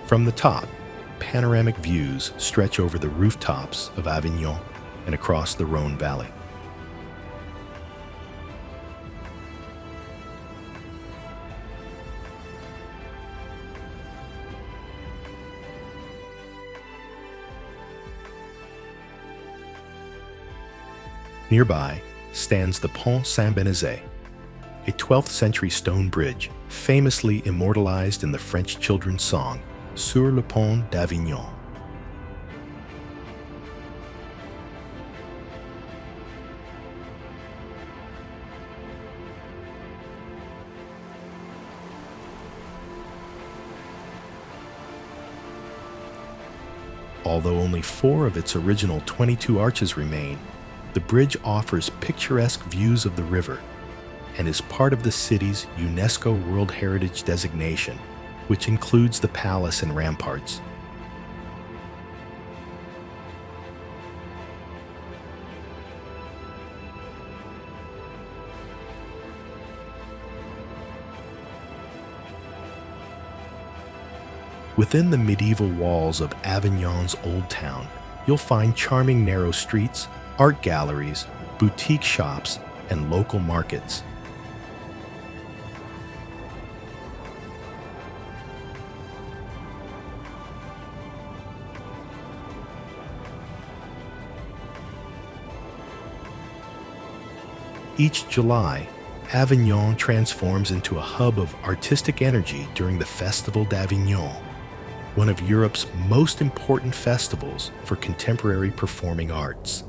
From the top, panoramic views stretch over the rooftops of Avignon and across the Rhône Valley. Nearby stands the Pont Saint-Benazet, a 12th century stone bridge famously immortalized in the French children's song Sur le Pont d'Avignon. Although only 4 of its original 22 arches remain, the bridge offers picturesque views of the river and is part of the city's UNESCO World Heritage designation, which includes the palace and ramparts. Within the medieval walls of Avignon's Old Town, you'll find charming narrow streets, art galleries, boutique shops, and local markets. Each July, Avignon transforms into a hub of artistic energy during the Festival d'Avignon, one of Europe's most important festivals for contemporary performing arts.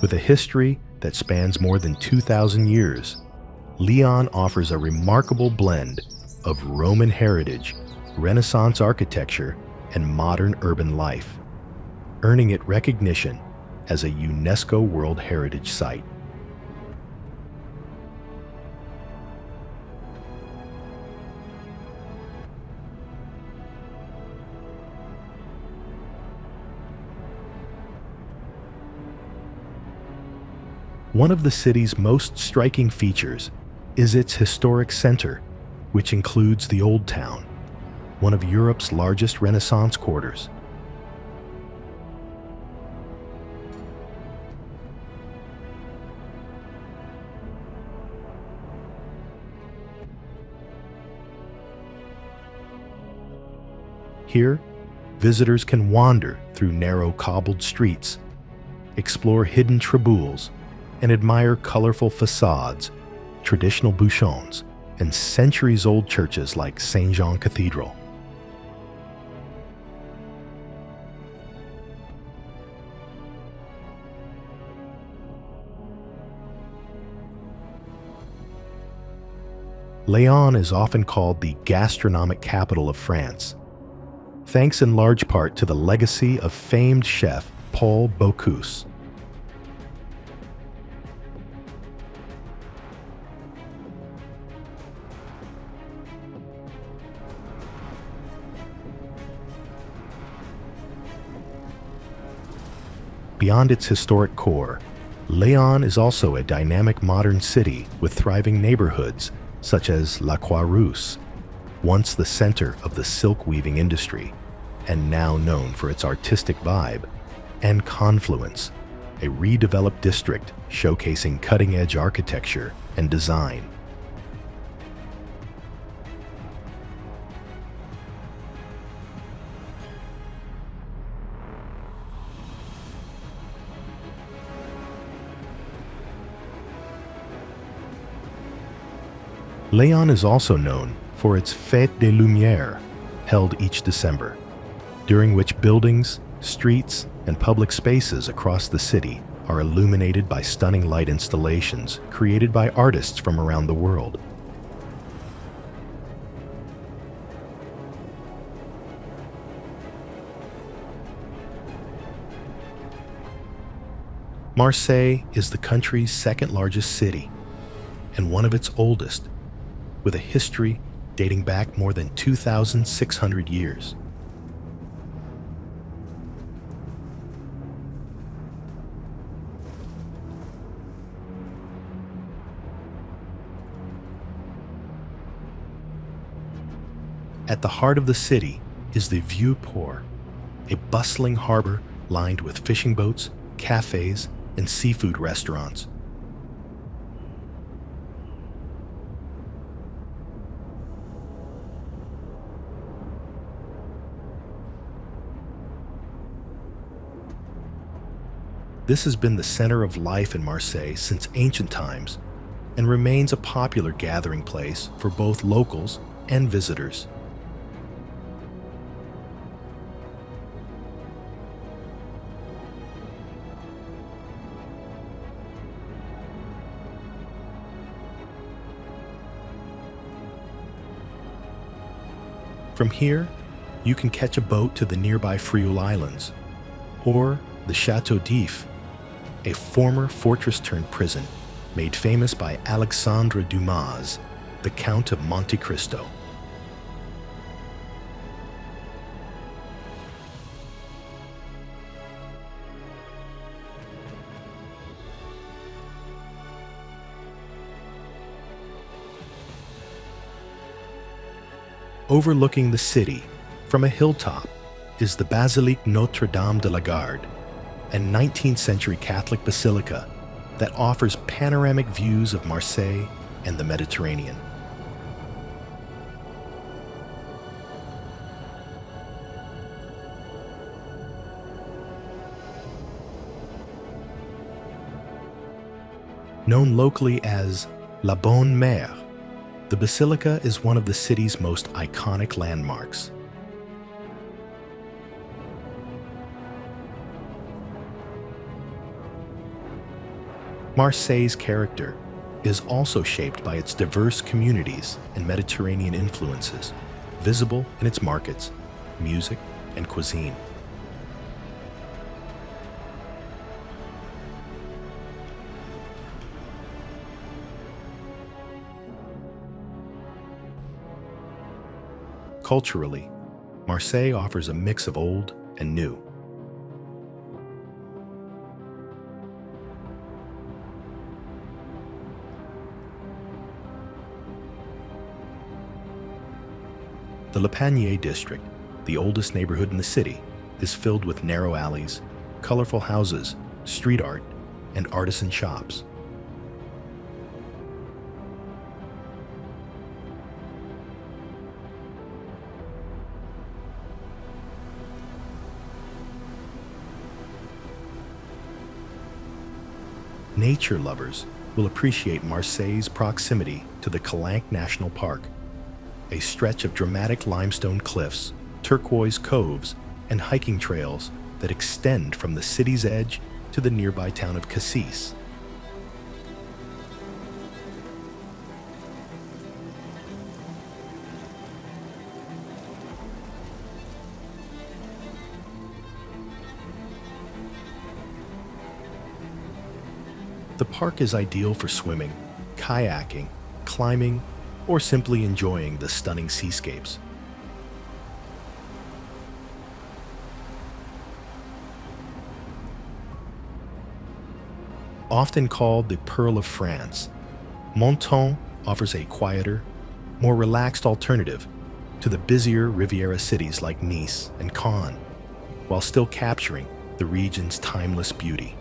With a history that spans more than 2,000 years, Lyon offers a remarkable blend of Roman heritage, Renaissance architecture, and modern urban life, earning it recognition as a UNESCO World Heritage Site. One of the city's most striking features is its historic center, which includes the Old Town, one of Europe's largest Renaissance quarters. Here, visitors can wander through narrow cobbled streets, explore hidden traboules, and admire colorful facades, traditional bouchons, and centuries-old churches like Saint Jean Cathedral. Lyon is often called the gastronomic capital of France, thanks in large part to the legacy of famed chef Paul Bocuse. Beyond its historic core, Lyon is also a dynamic modern city with thriving neighborhoods such as La Croix-Rousse, once the center of the silk weaving industry, and now known for its artistic vibe, and Confluence, a redeveloped district showcasing cutting-edge architecture and design. Lyon is also known for its Fête des Lumières, held each December, during which buildings, streets, and public spaces across the city are illuminated by stunning light installations created by artists from around the world. Marseille is the country's second-largest city and one of its oldest, with a history dating back more than 2,600 years. At the heart of the city is the Vieux Port, a bustling harbor lined with fishing boats, cafes, and seafood restaurants. This has been the center of life in Marseille since ancient times and remains a popular gathering place for both locals and visitors. From here, you can catch a boat to the nearby Frioul Islands, or the Château d'If, a former fortress-turned-prison made famous by Alexandre Dumas, the Count of Monte Cristo. Overlooking the city from a hilltop is the Basilique Notre-Dame de la Garde, a 19th century Catholic basilica that offers panoramic views of Marseille and the Mediterranean. Known locally as La Bonne Mère, the basilica is one of the city's most iconic landmarks. Marseille's character is also shaped by its diverse communities and Mediterranean influences, visible in its markets, music, and cuisine. Culturally, Marseille offers a mix of old and new. The Le Panier district, the oldest neighborhood in the city, is filled with narrow alleys, colorful houses, street art, and artisan shops. Nature lovers will appreciate Marseille's proximity to the Calanque National Park, a stretch of dramatic limestone cliffs, turquoise coves, and hiking trails that extend from the city's edge to the nearby town of Cassis. The park is ideal for swimming, kayaking, climbing, or simply enjoying the stunning seascapes. Often called the Pearl of France, Menton offers a quieter, more relaxed alternative to the busier Riviera cities like Nice and Cannes, while still capturing the region's timeless beauty.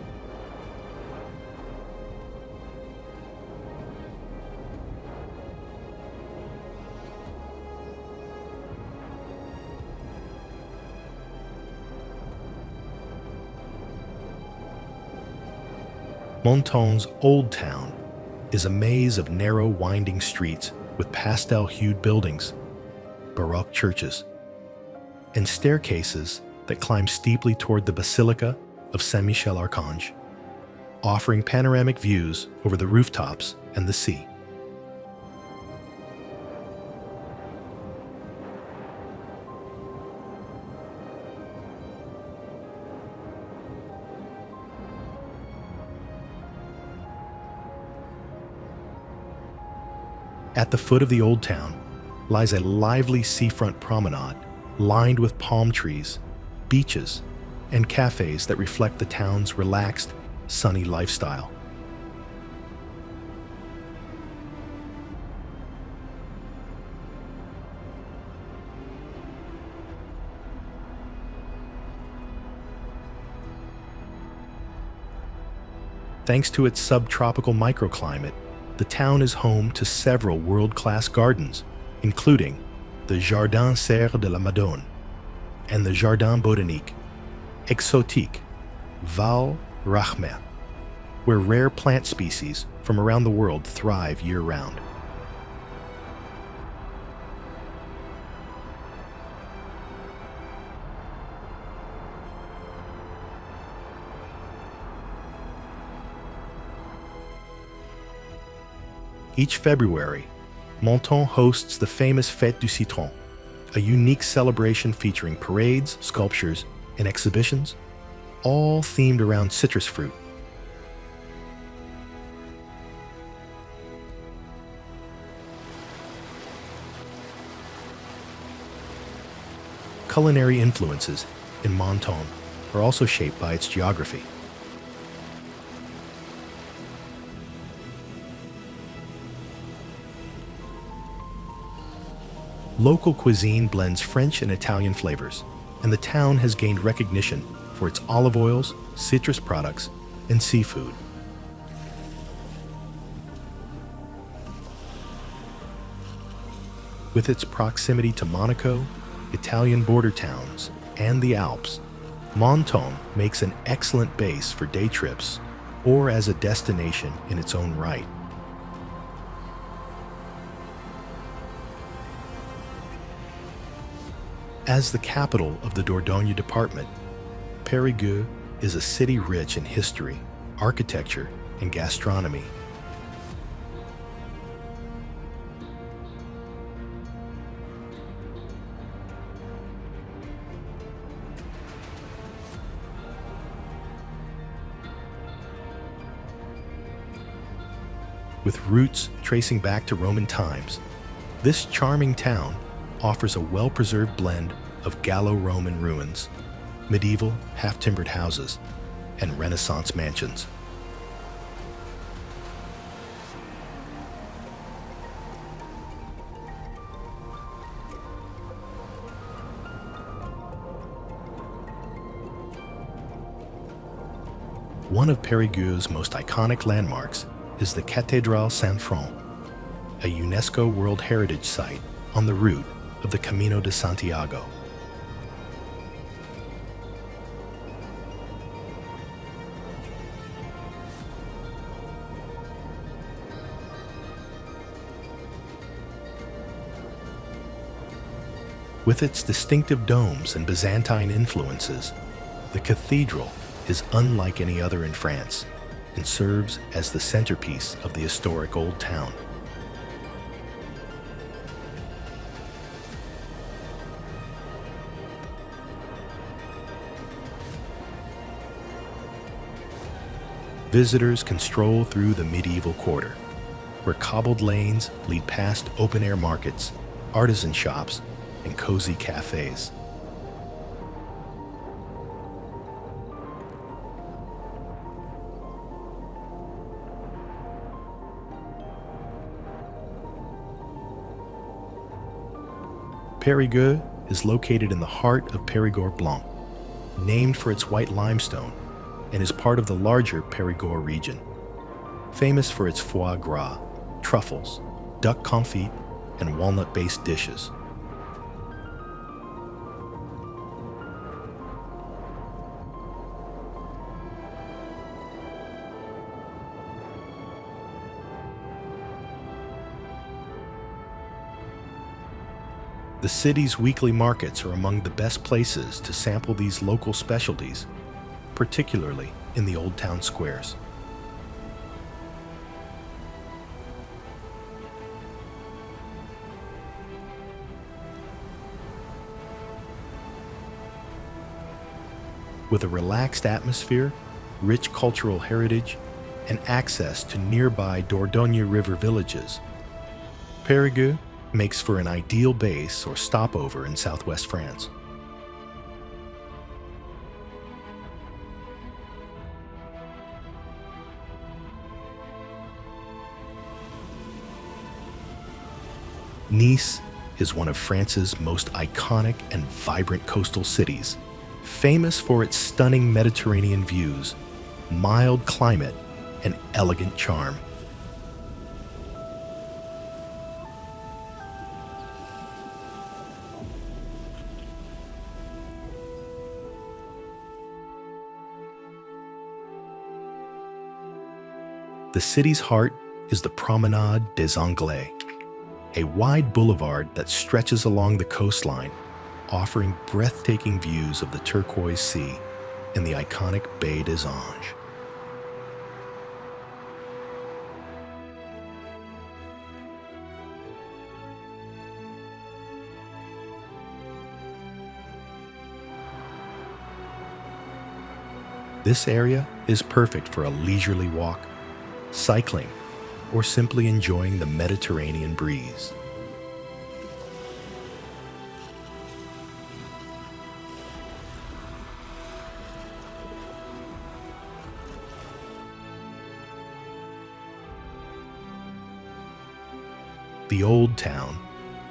Menton's Old Town is a maze of narrow, winding streets with pastel-hued buildings, Baroque churches, and staircases that climb steeply toward the Basilica of Saint-Michel-Archange, offering panoramic views over the rooftops and the sea. At the foot of the Old Town lies a lively seafront promenade lined with palm trees, beaches, and cafes that reflect the town's relaxed, sunny lifestyle. Thanks to its subtropical microclimate, the town is home to several world-class gardens, including the Jardin Serre de la Madone and the Jardin Botanique Exotique Val Rachmet, where rare plant species from around the world thrive year-round. Each February, Menton hosts the famous Fête du Citron, a unique celebration featuring parades, sculptures, and exhibitions, all themed around citrus fruit. Culinary influences in Menton are also shaped by its geography. Local cuisine blends French and Italian flavors, and the town has gained recognition for its olive oils, citrus products, and seafood. With its proximity to Monaco, Italian border towns, and the Alps, Menton makes an excellent base for day trips or as a destination in its own right. As the capital of the Dordogne department, Périgueux is a city rich in history, architecture, and gastronomy. With roots tracing back to Roman times, this charming town offers a well-preserved blend of Gallo-Roman ruins, medieval half-timbered houses, and Renaissance mansions. One of Périgueux's most iconic landmarks is the Cathédrale Saint-Front, a UNESCO World Heritage Site on the route of the Camino de Santiago. With its distinctive domes and Byzantine influences, the cathedral is unlike any other in France and serves as the centerpiece of the historic Old Town. Visitors can stroll through the medieval quarter, where cobbled lanes lead past open-air markets, artisan shops, and cozy cafes. Périgueux is located in the heart of Périgord Blanc, named for its white limestone, and is part of the larger Périgord region, famous for its foie gras, truffles, duck confit, and walnut-based dishes. The city's weekly markets are among the best places to sample these local specialties, particularly in the old town squares. With a relaxed atmosphere, rich cultural heritage, and access to nearby Dordogne River villages, Périgueux makes for an ideal base or stopover in southwest France. Nice is one of France's most iconic and vibrant coastal cities, famous for its stunning Mediterranean views, mild climate, and elegant charm. The city's heart is the Promenade des Anglais, a wide boulevard that stretches along the coastline, offering breathtaking views of the turquoise sea and the iconic Baie des Anges. This area is perfect for a leisurely walk, cycling, or simply enjoying the Mediterranean breeze. The Old Town,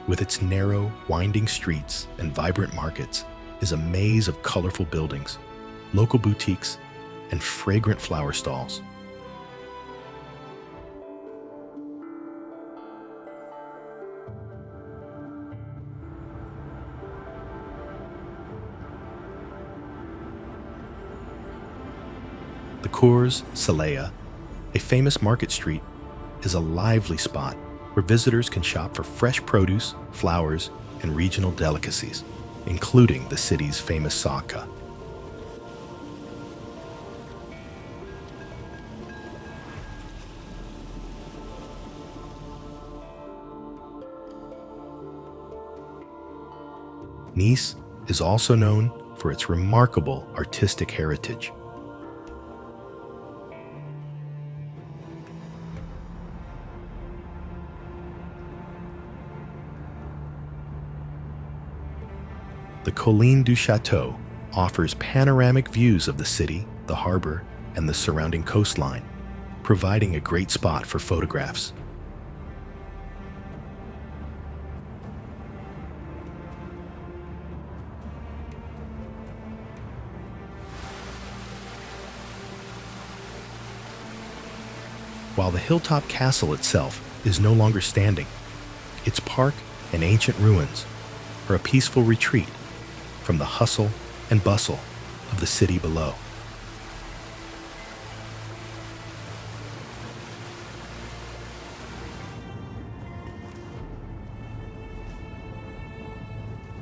with its narrow, winding streets and vibrant markets, is a maze of colorful buildings, local boutiques, and fragrant flower stalls. The Cours Salea, a famous market street, is a lively spot where visitors can shop for fresh produce, flowers, and regional delicacies, including the city's famous saka. Nice is also known for its remarkable artistic heritage. The Colline du Château offers panoramic views of the city, the harbor, and the surrounding coastline, providing a great spot for photographs. while the hilltop castle itself is no longer standing. Its park and ancient ruins are a peaceful retreat from the hustle and bustle of the city below.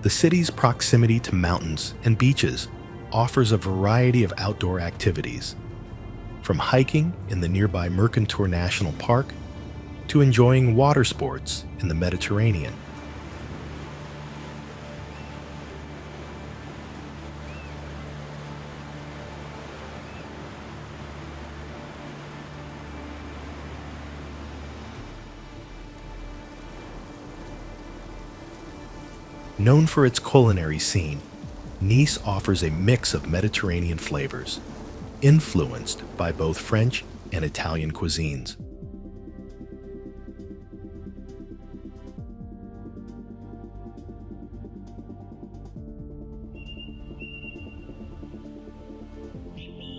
The city's proximity to mountains and beaches offers a variety of outdoor activities, from hiking in the nearby Mercantour National Park to enjoying water sports in the Mediterranean. Known for its culinary scene, Nice offers a mix of Mediterranean flavors, influenced by both French and Italian cuisines.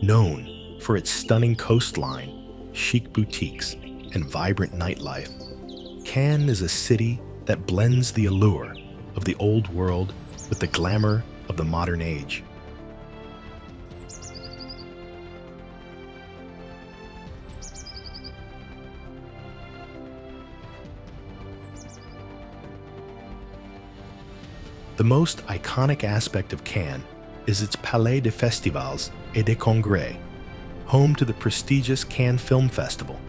Known for its stunning coastline, chic boutiques, and vibrant nightlife, Cannes is a city that blends the allure of the old world with the glamour of the modern age. The most iconic aspect of Cannes is its Palais des Festivals et des Congrès, home to the prestigious Cannes Film Festival,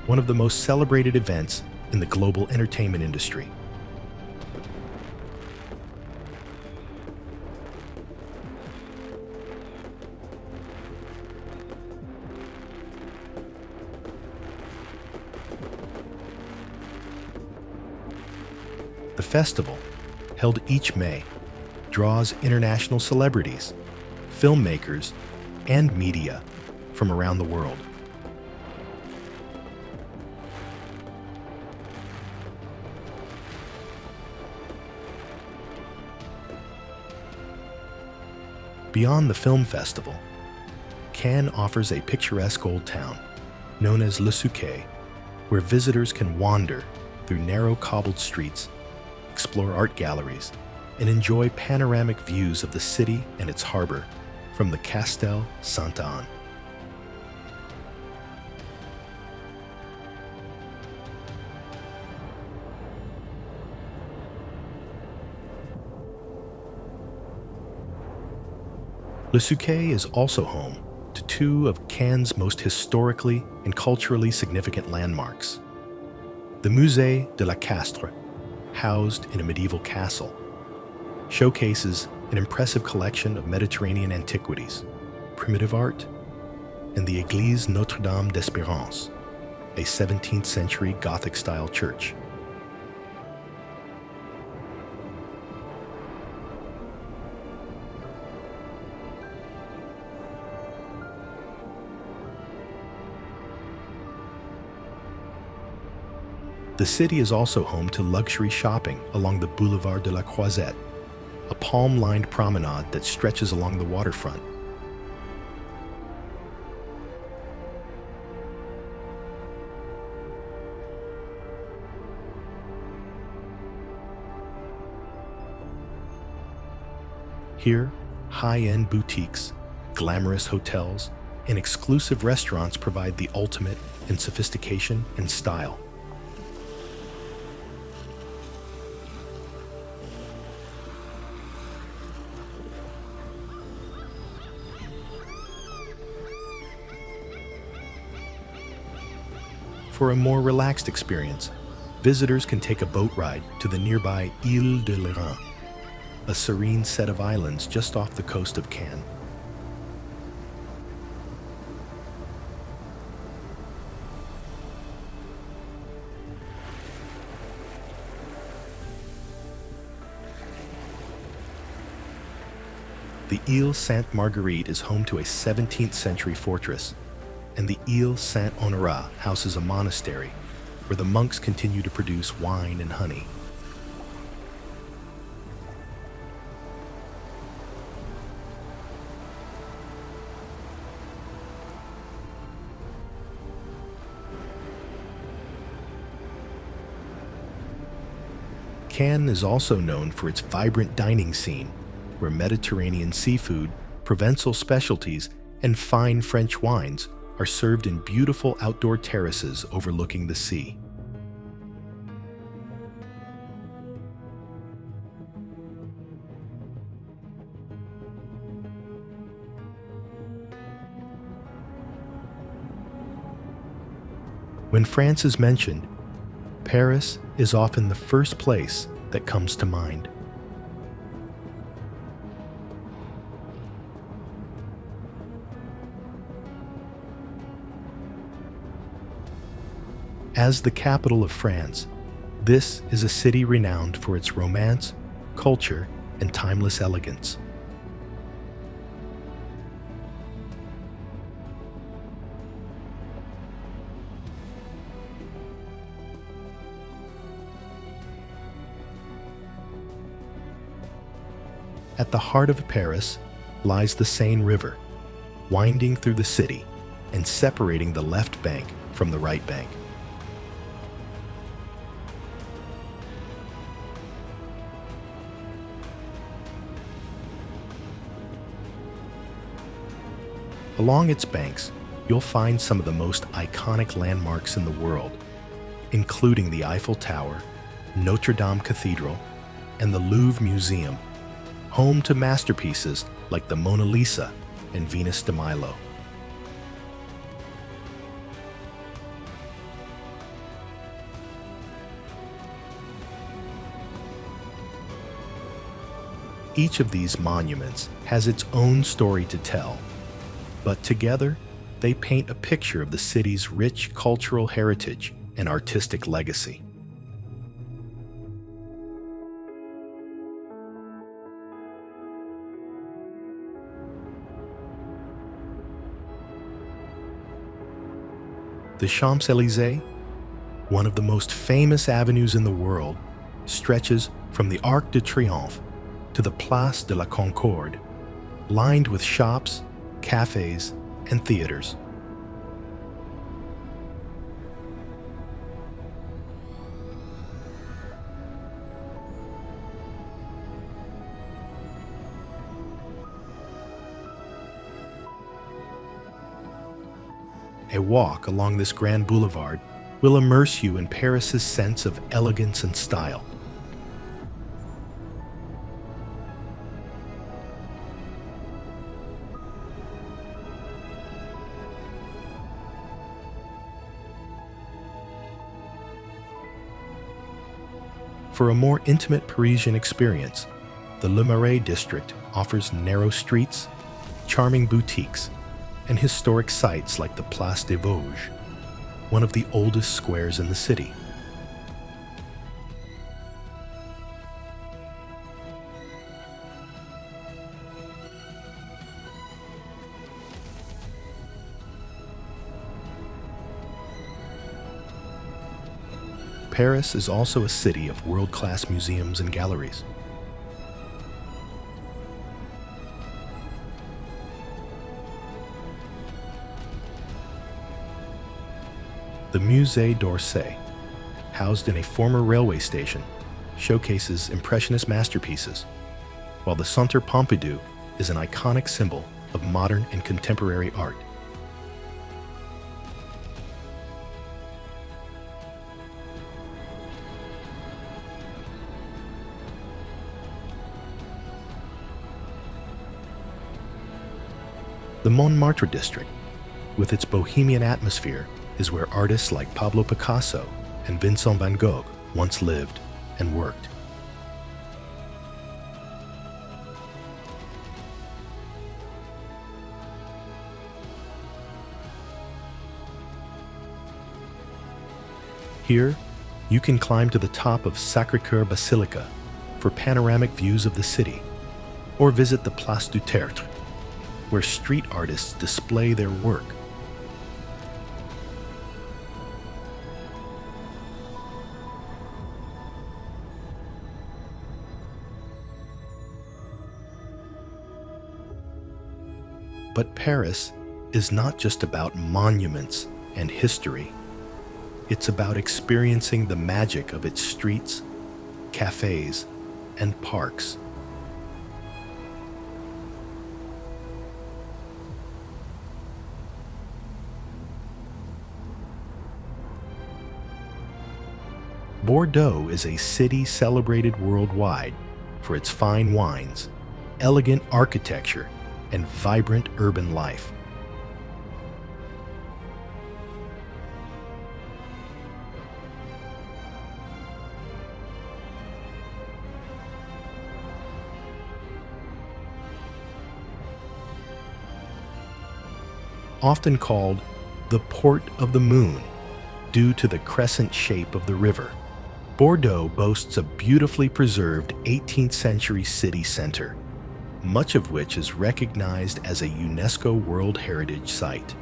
one of the most celebrated events in the global entertainment industry. The festival, held each May, draws international celebrities, filmmakers, and media from around the world. Beyond the film festival, Cannes offers a picturesque old town known as Le Souquet, where visitors can wander through narrow cobbled streets, explore art galleries, and enjoy panoramic views of the city and its harbor from the Castel Sainte-Anne. Le Souquet is also home to two of Cannes' most historically and culturally significant landmarks. The Musée de la Castre, housed in a medieval castle, showcases an impressive collection of Mediterranean antiquities, primitive art, and the Église Notre-Dame d'Espérance, a 17th century Gothic-style church. The city is also home to luxury shopping along the Boulevard de la Croisette, a palm-lined promenade that stretches along the waterfront. Here, high-end boutiques, glamorous hotels, and exclusive restaurants provide the ultimate in sophistication and style. For a more relaxed experience, visitors can take a boat ride to the nearby Île de l'Airain, a serene set of islands just off the coast of Cannes. The Île Sainte-Marguerite is home to a 17th century fortress, and the Île Saint-Honorat houses a monastery where the monks continue to produce wine and honey. Cannes is also known for its vibrant dining scene, where Mediterranean seafood, Provençal specialties, and fine French wines are served in beautiful outdoor terraces overlooking the sea. When France is mentioned, Paris is often the first place that comes to mind. As the capital of France, this is a city renowned for its romance, culture, and timeless elegance. At the heart of Paris lies the Seine River, winding through the city and separating the left bank from the right bank. Along its banks, you'll find some of the most iconic landmarks in the world, including the Eiffel Tower, Notre Dame Cathedral, and the Louvre Museum, home to masterpieces like the Mona Lisa and Venus de Milo. Each of these monuments has its own story to tell, but together they paint a picture of the city's rich cultural heritage and artistic legacy. The Champs-Élysées, one of the most famous avenues in the world, stretches from the Arc de Triomphe to the Place de la Concorde, lined with shops, cafes, and theaters. A walk along this grand boulevard will immerse you in Paris's sense of elegance and style. For a more intimate Parisian experience, the Le Marais district offers narrow streets, charming boutiques, and historic sites like the Place des Vosges, one of the oldest squares in the city. Paris is also a city of world-class museums and galleries. The Musée d'Orsay, housed in a former railway station, showcases Impressionist masterpieces, while the Centre Pompidou is an iconic symbol of modern and contemporary art. The Montmartre district, with its bohemian atmosphere, is where artists like Pablo Picasso and Vincent van Gogh once lived and worked. Here, you can climb to the top of Sacré-Cœur Basilica for panoramic views of the city, or visit the Place du Tertre, where street artists display their work. But Paris is not just about monuments and history. It's about experiencing the magic of its streets, cafes, and parks. Bordeaux is a city celebrated worldwide for its fine wines, elegant architecture, and vibrant urban life. Often called the Port of the Moon due to the crescent shape of the river, Bordeaux boasts a beautifully preserved 18th century city center, much of which is recognized as a UNESCO World Heritage Site.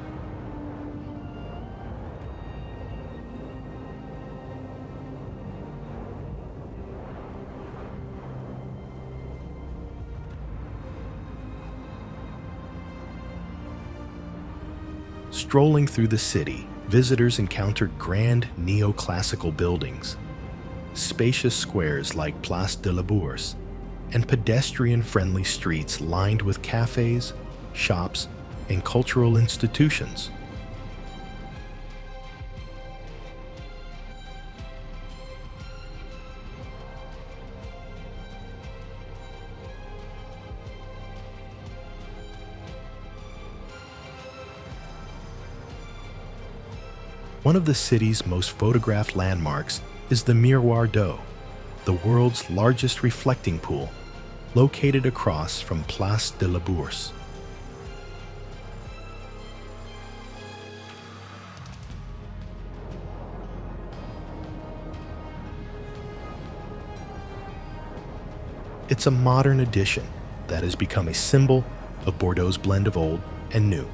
Strolling through the city, visitors encountered grand neoclassical buildings, spacious squares like Place de la Bourse, and pedestrian-friendly streets lined with cafes, shops, and cultural institutions. One of the city's most photographed landmarks is the Miroir d'Eau, the world's largest reflecting pool, located across from Place de la Bourse. It's a modern addition that has become a symbol of Bordeaux's blend of old and new.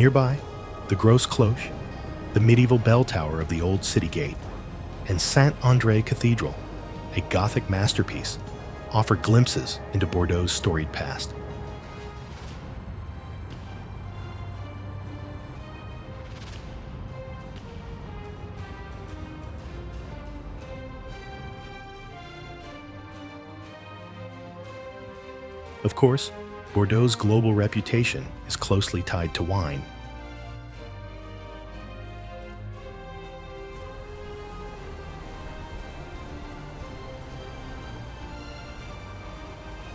Nearby, the Grosse Cloche, the medieval bell tower of the old city gate, and Saint-André Cathedral, a Gothic masterpiece, offer glimpses into Bordeaux's storied past. Of course, Bordeaux's global reputation is closely tied to wine.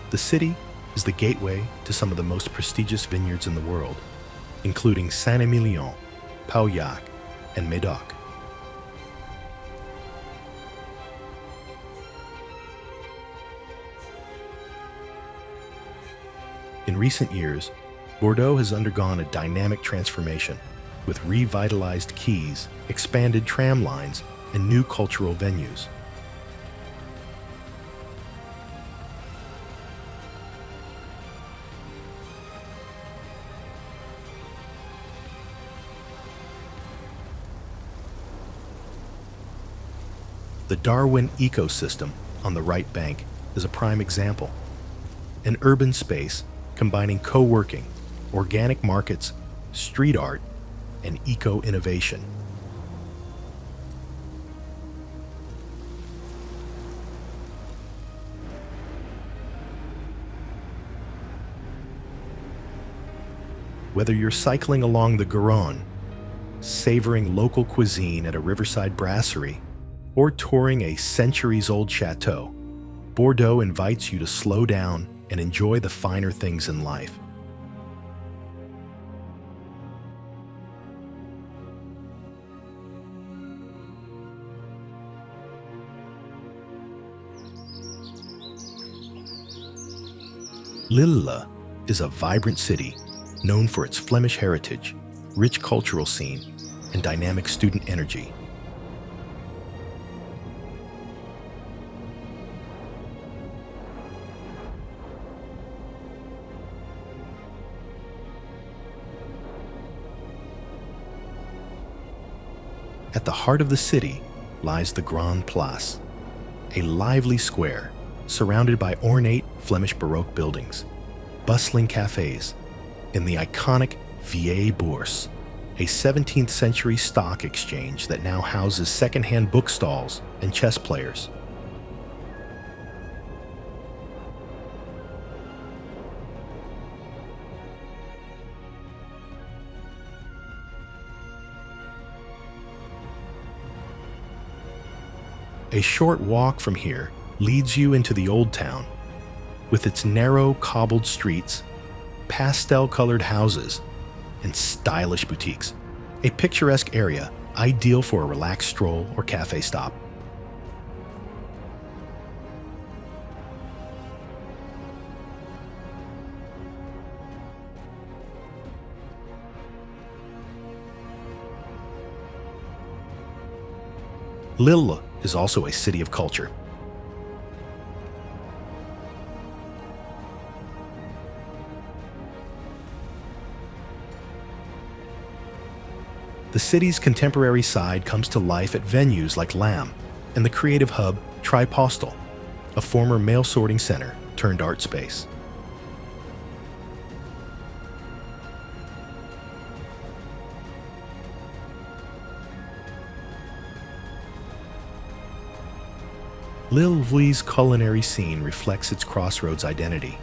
The city is the gateway to some of the most prestigious vineyards in the world, including Saint-Emilion, Pauillac, and Médoc. In recent years, Bordeaux has undergone a dynamic transformation with revitalized quays, expanded tram lines, and new cultural venues. The Darwin ecosystem on the right bank is a prime example. An urban space combining co-working, organic markets, street art, and eco-innovation. Whether you're cycling along the Garonne, savoring local cuisine at a riverside brasserie, or touring a centuries-old chateau, Bordeaux invites you to slow down and enjoy the finer things in life. Lille is a vibrant city known for its Flemish heritage, rich cultural scene, and dynamic student energy. At the heart of the city lies the Grand Place, a lively square surrounded by ornate Flemish Baroque buildings, bustling cafes, and the iconic Vieille Bourse, a 17th century stock exchange that now houses second-hand bookstalls and chess players. A short walk from here leads you into the Old Town, with its narrow cobbled streets, pastel-colored houses, and stylish boutiques. A picturesque area ideal for a relaxed stroll or cafe stop. Lille is also a city of culture. The city's contemporary side comes to life at venues like LAM and the creative hub Tripostal, a former mail sorting center turned art space. Lille's culinary scene reflects its crossroads identity.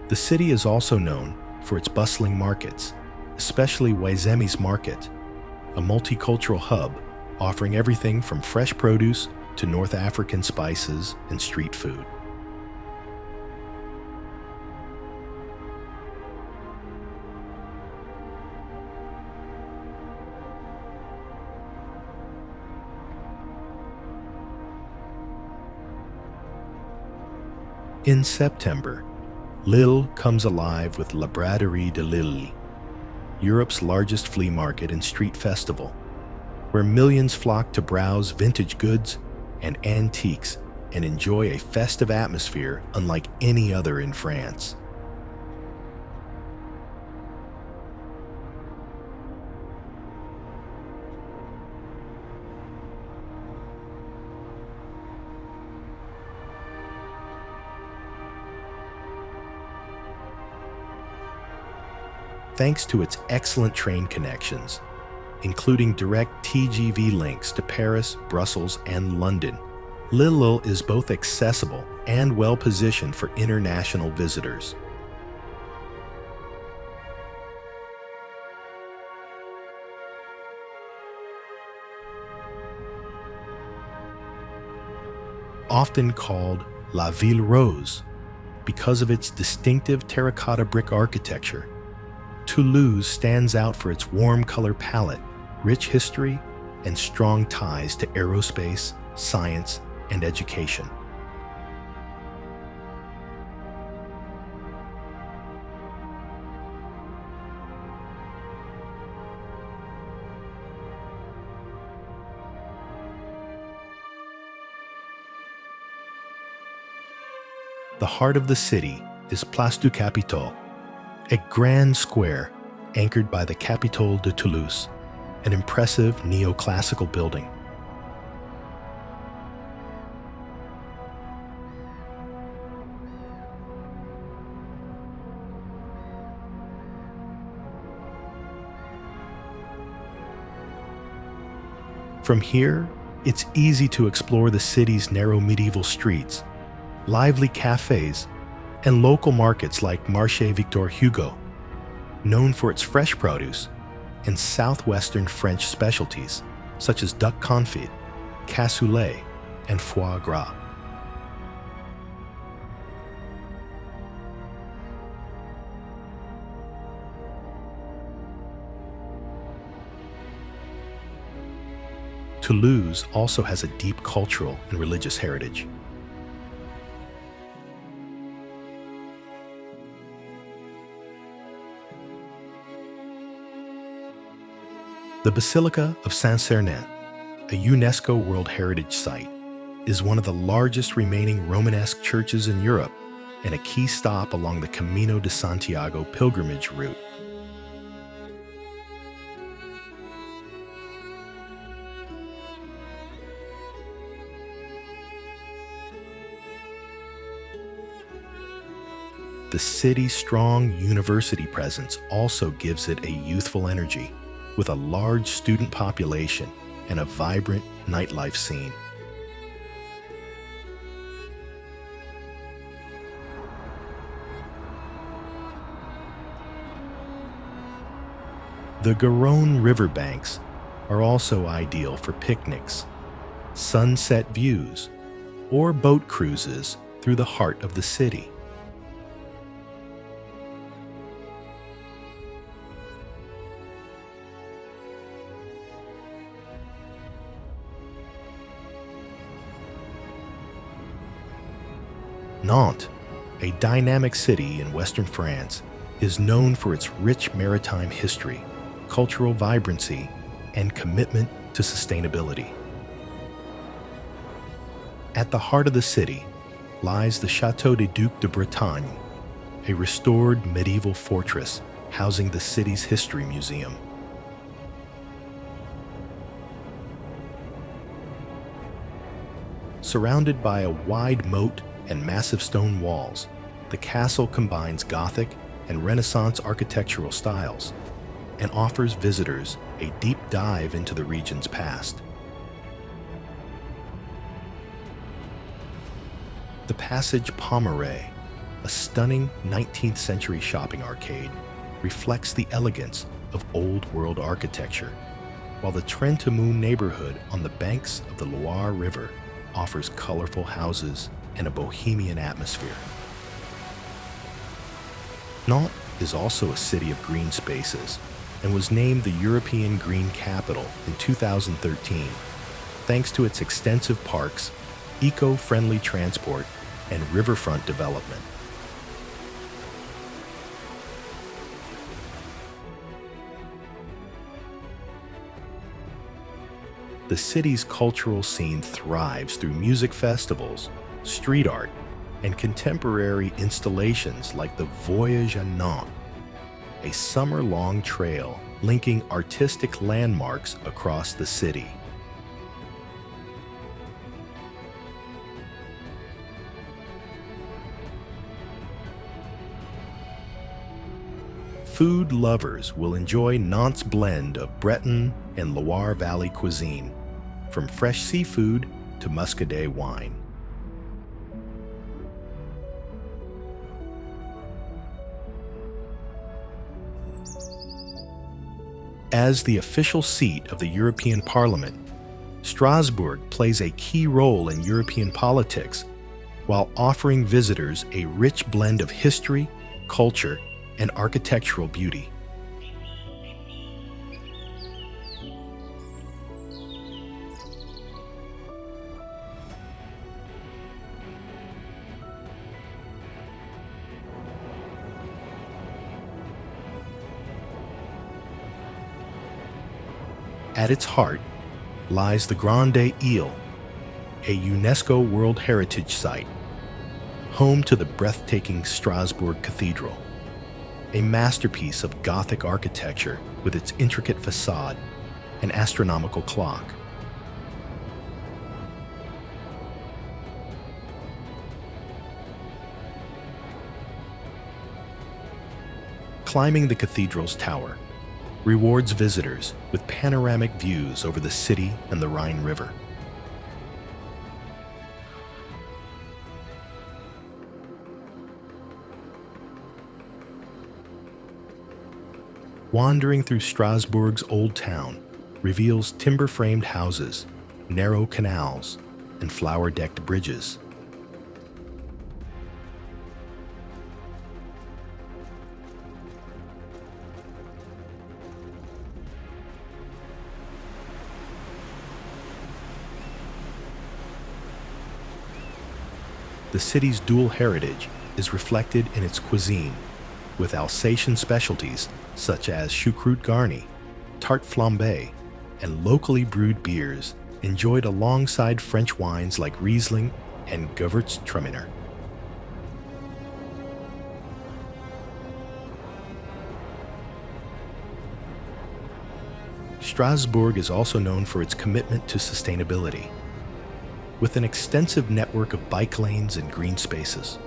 The city is also known for its bustling markets, especially Waizemi's Market, a multicultural hub offering everything from fresh produce to North African spices and street food. In September, Lille comes alive with La Braderie de Lille, Europe's largest flea market and street festival, where millions flock to browse vintage goods and antiques and enjoy a festive atmosphere unlike any other in France. Thanks to its excellent train connections, including direct TGV links to Paris, Brussels, and London, Lille is both accessible and well-positioned for international visitors. Often called La Ville Rose because of its distinctive terracotta brick architecture, Toulouse stands out for its warm color palette, rich history, and strong ties to aerospace, science, and education. The heart of the city is Place du Capitole, a grand square anchored by the Capitole de Toulouse, an impressive neoclassical building. From here, it's easy to explore the city's narrow medieval streets, lively cafes, and local markets like Marché Victor Hugo, known for its fresh produce, and southwestern French specialties such as duck confit, cassoulet, and foie gras. Toulouse also has a deep cultural and religious heritage. The Basilica of Saint-Sernin, a UNESCO World Heritage Site, is one of the largest remaining Romanesque churches in Europe and a key stop along the Camino de Santiago pilgrimage route. The city's strong university presence also gives it a youthful energy, with a large student population and a vibrant nightlife scene. The Garonne riverbanks are also ideal for picnics, sunset views, or boat cruises through the heart of the city. Nantes, a dynamic city in western France, is known for its rich maritime history, cultural vibrancy, and commitment to sustainability. At the heart of the city lies the Château des Ducs de Bretagne, a restored medieval fortress housing the city's history museum. Surrounded by a wide moat and massive stone walls, the castle combines Gothic and Renaissance architectural styles and offers visitors a deep dive into the region's past. The Passage Pommeraye, a stunning 19th century shopping arcade, reflects the elegance of old world architecture, while the Trentemoult neighborhood on the banks of the Loire River offers colorful houses and a bohemian atmosphere. Nantes is also a city of green spaces and was named the European Green Capital in 2013, thanks to its extensive parks, eco-friendly transport, and riverfront development. The city's cultural scene thrives through music festivals, street art, and contemporary installations like the Voyage à Nantes, a summer-long trail linking artistic landmarks across the city. Food lovers will enjoy Nantes' blend of Breton and Loire Valley cuisine, from fresh seafood to muscadet wine. As the official seat of the European Parliament, Strasbourg plays a key role in European politics while offering visitors a rich blend of history, culture, and architectural beauty. At its heart lies the Grande Ile, a UNESCO World Heritage Site, home to the breathtaking Strasbourg Cathedral, a masterpiece of Gothic architecture with its intricate facade and astronomical clock. Climbing the cathedral's tower rewards visitors with panoramic views over the city and the Rhine River. Wandering through Strasbourg's Old Town reveals timber-framed houses, narrow canals, and flower-decked bridges. The city's dual heritage is reflected in its cuisine, with Alsatian specialties such as choucroute garni, tarte flambée, and locally brewed beers enjoyed alongside French wines like Riesling and Gewürztraminer. Strasbourg is also known for its commitment to sustainability, with an extensive network of bike lanes and green spaces.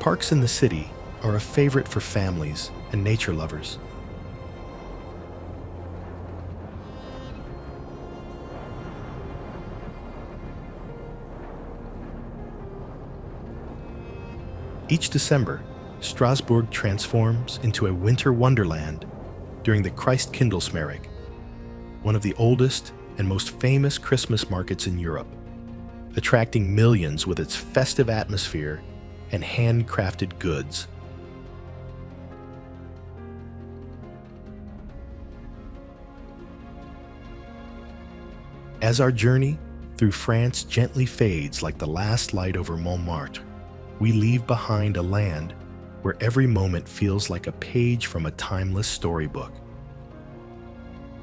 Parks in the city are a favorite for families and nature lovers. Each December, Strasbourg transforms into a winter wonderland during the Christkindlesmarkt, one of the oldest and most famous Christmas markets in Europe, attracting millions with its festive atmosphere and handcrafted goods. As our journey through France gently fades like the last light over Montmartre, we leave behind a land where every moment feels like a page from a timeless storybook.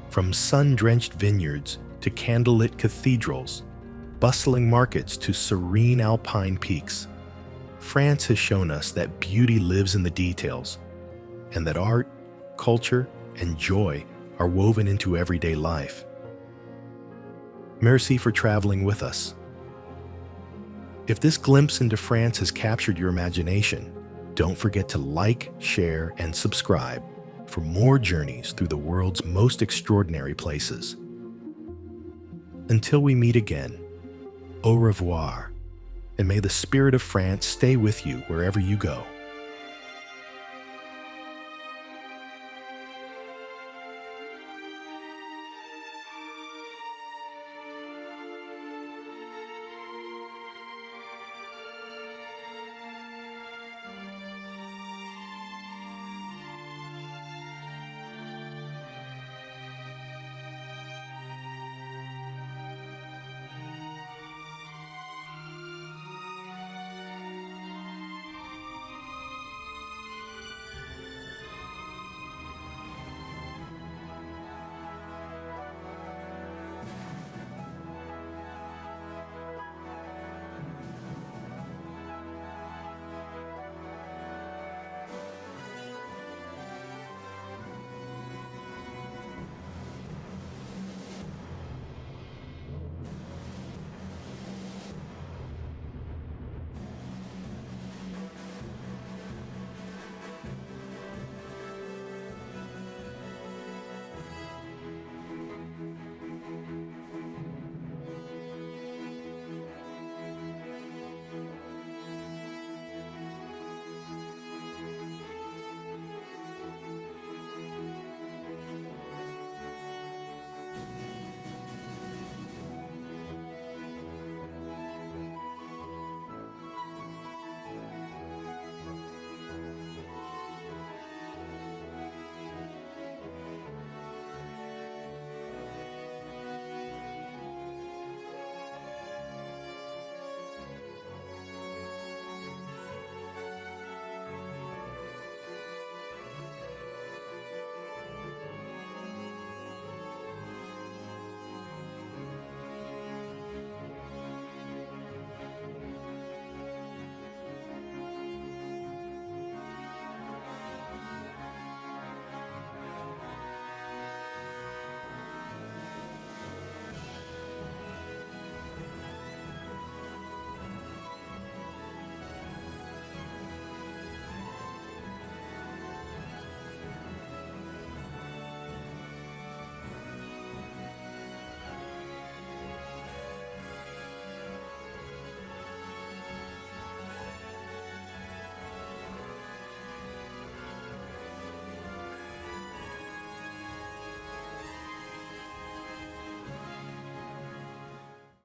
From sun-drenched vineyards to candlelit cathedrals, bustling markets to serene alpine peaks, France has shown us that beauty lives in the details, and that art, culture, and joy are woven into everyday life. Merci for traveling with us. If this glimpse into France has captured your imagination, don't forget to like, share, and subscribe for more journeys through the world's most extraordinary places. Until we meet again, au revoir, and may the spirit of France stay with you wherever you go.